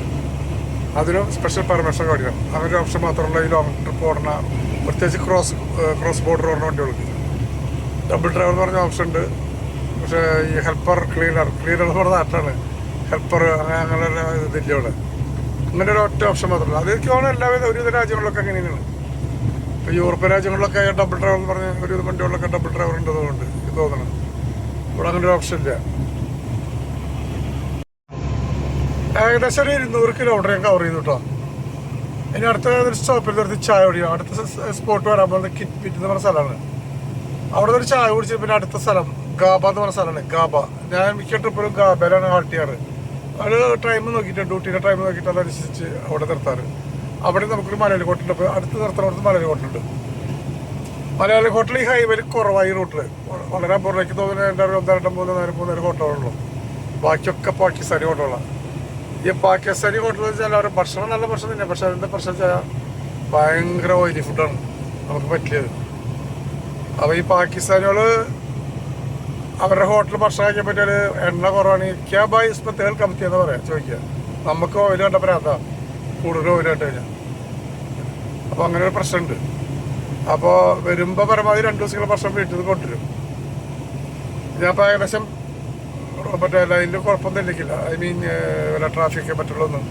അതിനും സ്പെഷ്യൽ പെർമിഷൻ കാണിക്കണം. അങ്ങനെ ഒരു ഓപ്ഷൻ മാത്രമല്ല ഈ ലോങ് ട്രിപ്പ് ഓടുന്ന, പ്രത്യേകിച്ച് ക്രോസ് ബോർഡർ ഓടുന്ന വണ്ടികൾക്ക്. ഡബിൾ ഡ്രൈവർ എന്ന് പറഞ്ഞ ഓപ്ഷൻ ഉണ്ട്. പക്ഷേ ഈ ഹെൽപ്പർ ക്ലീനർ നമ്മുടെ നാട്ടിലാണ്. ഹെൽപ്പർ അങ്ങനെ ഇതില്ല ഇവിടെ. അങ്ങനെ ഒരു ഒറ്റ ഓപ്ഷൻ മാത്രമല്ല. അതൊക്കെയാണ് എല്ലാവിധ ഒരുവിധ രാജ്യങ്ങളിലൊക്കെ അങ്ങനെയാണ്. ഇപ്പോൾ യൂറോപ്യൻ രാജ്യങ്ങളിലൊക്കെ ഡബിൾ ഡ്രൈവർ എന്ന് പറഞ്ഞ് ഒരുവിധ വണ്ടികളിലൊക്കെ ഡബിൾ ഡ്രൈവർ ഉണ്ടതുകൊണ്ട് എനിക്ക് തോന്നണം. ഇവിടെ അങ്ങനെ ഒരു ഓപ്ഷൻ ഇല്ല. ഏകദേശം ഒരു 200 കിലോമീറ്റർ ഞാൻ കവർ ചെയ്തു കേട്ടോ. ഇനി അടുത്ത സ്റ്റോപ്പിൽ നിർത്തി ചായ കുടിക്കണം. അടുത്ത സ്പോട്ട് വരാൻ പോകുന്നത് കിറ്റ്പിറ്റ് എന്ന് പറഞ്ഞ സ്ഥലമാണ്. അവിടെ ഒരു ചായ കുടിച്ച് പിന്നെ അടുത്ത സ്ഥലം ഗാബ എന്ന് പറഞ്ഞ സ്ഥലമാണ്. ഗാബ ഞാൻ മിക്ക ട്രിപ്പിലും ഗാബയിലാണ് ഹാൾട്ട് ചെയ്യാറ്. അത് ടൈം നോക്കിയിട്ട് ഡ്യൂട്ടിയുടെ ടൈം നോക്കിയിട്ട് അതനുസരിച്ച് അവിടെ നിർത്താറ്. അവിടെ നമുക്കൊരു മലയാളി ഹോട്ടലുണ്ട്. അപ്പോൾ അടുത്ത് നിർത്തുന്നിടത്ത് മലയാളി ഹോട്ടലുണ്ട്. മലയാളി ഹോട്ടൽ ഈ ഹൈവേയിൽ കുറവായി റൂട്ടിൽ വളരെ അപൂർവ്വം തോന്നുന്നു. എൻ്റെ 1-2-3 ഹോട്ടലുള്ളൂ. ബാക്കിയൊക്കെ പാകിസ്ഥാനി ഹോട്ടലുകളാണ്. ഈ പാകിസ്ഥാനി ഹോട്ടലിൽ വെച്ചാൽ അവരുടെ ഭക്ഷണം നല്ല ഭക്ഷണം തന്നെ. പക്ഷെ അതിൻ്റെ പ്രശ്നം വെച്ചാൽ ഭയങ്കര ഓയിലി ഫുഡാണ് നമുക്ക് പറ്റിയത്. അപ്പോൾ ഈ പാകിസ്ഥാനികൾ അവരുടെ ഹോട്ടലിൽ ഭക്ഷണം കഴിക്കാൻ പറ്റിയാൽ എണ്ണ കുറവാണ്. ക്യാ ബായ് ഇപ്പം തേൾ കമത്തി എന്ന് പറയാം ചോദിക്കുക. നമുക്ക് ഓയിൽ കണ്ടപ്പോൾ അതാ കൂടുതൽ ഓയിൽ കണ്ടു കഴിഞ്ഞാൽ. അപ്പോൾ അങ്ങനെ ഒരു പ്രശ്നമുണ്ട്. അപ്പോൾ വരുമ്പോൾ പരമാവധി 2 ദിവസങ്ങൾ ഭക്ഷണം വീട്ടിൽ നിന്ന് കൊണ്ടുവരും. ഞാൻ ഇപ്പോൾ ഏകദേശം മറ്റേ ലൈനിൽ കുഴപ്പമൊന്നും ഇല്ലെങ്കില്ല. ഐ മീൻ വല്ല ട്രാഫിക്ക് പറ്റുള്ളൊന്നും.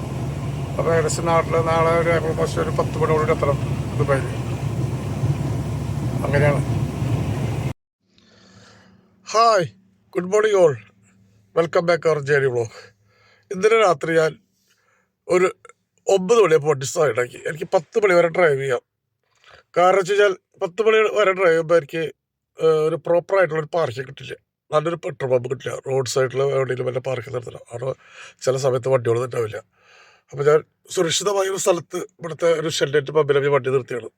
അപ്പോൾ ഏകദേശം നാളെ ഒരു ഓൾമോസ്റ്റ് ഒരു 10 മണിയോട് എത്തണം ദുബായിൽ. അങ്ങനെയാണ്. Hi, good morning all, welcome back our journey vlog. ഇന്നലെ രാത്രി ഞാൻ ഒരു 9 മണിയപ്പോൾ വണ്ടി സ്റ്റാർട്ടാക്കി. എനിക്ക് 10 മണി വരെ ഡ്രൈവ് ചെയ്യാം. കാരണം വെച്ച് കഴിഞ്ഞാൽ 10 മണി വരെ ഡ്രൈവ് ചെയ്യുമ്പോൾ എനിക്ക് ഒരു പ്രോപ്പറായിട്ടുള്ളൊരു പാർക്കിംഗ് കിട്ടില്ല. നല്ലൊരു പെട്രോൾ പമ്പ് കിട്ടില്ല. റോഡ് സൈഡിൽ എവിടെയെങ്കിലും വല്ല പാർക്കിംഗ് നിർത്തണം. അവിടെ ചില സമയത്ത് വണ്ടികൾ ഉണ്ടാവില്ല. അപ്പോൾ ഞാൻ സുരക്ഷിതമായ ഒരു സ്ഥലത്ത് ഇവിടുത്തെ ഒരു ഷെൽഡേറ്റ് പമ്പിൽ വണ്ടി നിർത്തിയാണ്.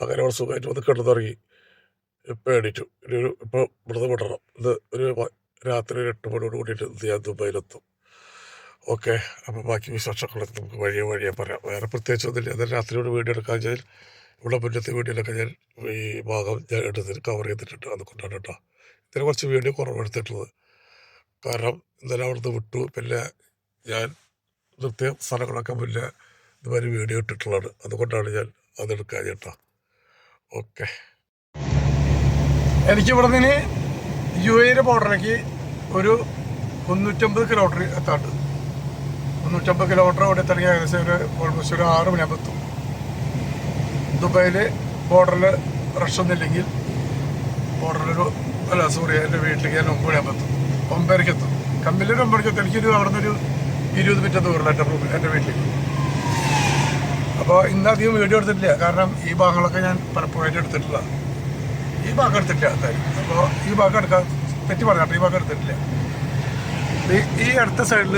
അങ്ങനെ അവിടെ സുഖമായിട്ട് വന്ന് കിടന്നു തുടങ്ങി. ഇപ്പോൾ എണീറ്റു. ഇപ്പോൾ ഇവിടുന്ന് വിടണം. ഇത് ഒരു രാത്രി ഒരു 8 മണിയോട് കൂടിയിട്ട് ഞാൻ ദുബായിലെത്തും. ഓക്കെ, അപ്പോൾ ബാക്കി വിശേഷങ്ങളൊക്കെ നമുക്ക് വഴിയെ പറയാം. വേറെ പ്രത്യേകിച്ചൊന്നുമില്ല. എന്നാൽ രാത്രിയോട് വീഡിയോ എടുക്കാൻ വെച്ചാൽ ഇവിടെ മുന്നത്തെ വീഡിയോയിലൊക്കെ ഞാൻ ഈ ഭാഗം ഞാൻ എടുത്തിട്ട് കവർ ചെയ്തിട്ടുണ്ട്. അതുകൊണ്ടാണ് കേട്ടോ ഇതിന് കുറച്ച് വീഡിയോ കുറവെടുത്തിട്ടുള്ളത്. കാരണം ഇന്നലെ അവിടുന്ന് വിട്ടു. പിന്നെ ഞാൻ നിർത്തിയ സ്ഥലങ്ങളൊക്കെ മുന്നേ ഇതുമാതിരി വീഡിയോ ഇട്ടിട്ടുള്ളതാണ്. അതുകൊണ്ടാണ് ഞാൻ അതെടുക്കാൻ കേട്ടോ. ഓക്കെ, എനിക്കിവിടെ നിന്ന് UAE ബോർഡറിലേക്ക് ഒരു 350 കിലോമീറ്റർ എത്താണ്ട്. 350 കിലോമീറ്റർ അവിടെ എത്തണമെങ്കിൽ ഏകദേശം ഓൾമോസ്റ്റ് ഒരു 6 മണിയാകുമ്പോൾ എത്തും. ദുബായിൽ ബോർഡറിൽ റഷൊന്നുമില്ലെങ്കിൽ ബോർഡറിലൊരു എൻ്റെ വീട്ടിലേക്ക് ഞാൻ 9 മണിയാകുമ്പോൾ എത്തും. 9:30 എത്തും. കമ്പനിയിൽ 9 മണിക്ക് എത്തും. എനിക്കൊരു അവിടെ നിന്നൊരു 20 മിനിറ്റ് ദൂരമുള്ള എൻ്റെ വീട്ടിലേക്ക്. അപ്പോൾ ഇന്നധികം വീഡിയോ എടുത്തിട്ടില്ല. കാരണം ഈ ഭാഗങ്ങളൊക്കെ ഞാൻ പലപ്പോഴായിട്ട് എടുത്തിട്ടില്ല. ഈ ഭാഗം എടുത്തിട്ടില്ല കാര്യം. അപ്പോൾ ഈ ഭാഗം എടുക്കാൻ തെറ്റി പറഞ്ഞാട്ടോ, ഈ ഭാഗം എടുത്തിട്ടില്ല. ഈ അടുത്ത സൈഡിൽ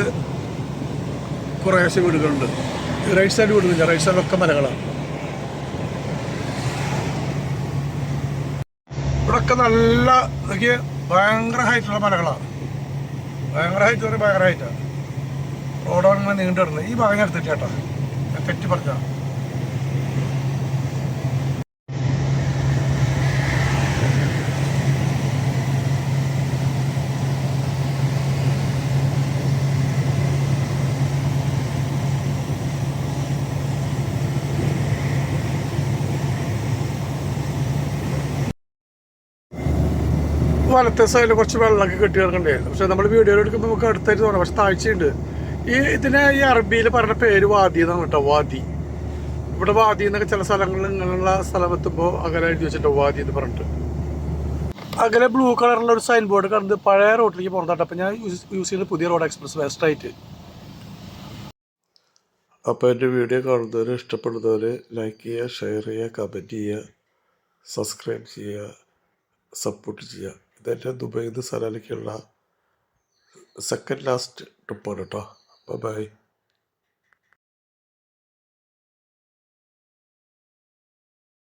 കുറേശ്ശെ വീടുകളുണ്ട്. Right side വീടുകളില്ല. റൈറ്റ് സൈഡിലൊക്കെ മലകളാണ്. ഇവിടെയൊക്കെ നല്ല ഇതൊക്കെ ഭയങ്കര ഹൈറ്റുള്ള മലകളാണ്. ഭയങ്കര ഹൈറ്റ് പറഞ്ഞാൽ ഭയങ്കര ഹൈറ്റാണ്. റോഡങ്ങനെ നീണ്ടു കിടന്നത്. ഈ ഭാഗം ഞാൻ എടുത്തിട്ട് കേട്ടോ, ഞാൻ തെറ്റി പറഞ്ഞാൽ. വലത്തെ സൈഡിൽ കുറച്ച് വെള്ളമൊക്കെ കെട്ടി കിടക്കണ്ടായിരുന്നു. പക്ഷെ നമ്മൾ വീഡിയോ എടുക്കുമ്പോൾ നമുക്ക് അടുത്തായിട്ട് തോന്നാം. പക്ഷെ താഴ്ചയുണ്ട്. ഈ അറബിയിൽ പറഞ്ഞ പേര് വാദി എന്നാണ് കേട്ടോ. വാദി. ഇവിടെ വാദി എന്നൊക്കെ ചില സ്ഥലങ്ങളിൽ ഇങ്ങനെയുള്ള സ്ഥലം എത്തുമ്പോൾ അകലെ എഴുതി വെച്ചിട്ടോ വാദി എന്ന് പറഞ്ഞിട്ട്. അകലെ ബ്ലൂ കളറുള്ള ഒരു സൈൻ ബോർഡ് കണ്ട് പഴയ റോഡിലേക്ക് പോകുന്നതാട്ടോ. അപ്പം ഞാൻ യൂസ് ചെയ്യുന്നത് പുതിയ റോഡ് എക്സ്പ്രസ് വേ സ്ട്രൈറ്റ്. അപ്പോൾ എൻ്റെ വീഡിയോ കാണുന്നവർ ഇഷ്ടപ്പെടുന്നവർ ലൈക്ക് ചെയ്യുക, ഷെയർ ചെയ്യുക, കമൻറ്റ് ചെയ്യുക, സബ്സ്ക്രൈബ് ചെയ്യുക, സപ്പോർട്ട് ചെയ്യുക. ഇതെൻ്റെ ദുബൈയിൽ നിന്ന് സലാലേക്കുള്ള സെക്കൻഡ് ലാസ്റ്റ് ട്രിപ്പാണ് കേട്ടോ. ബൈ.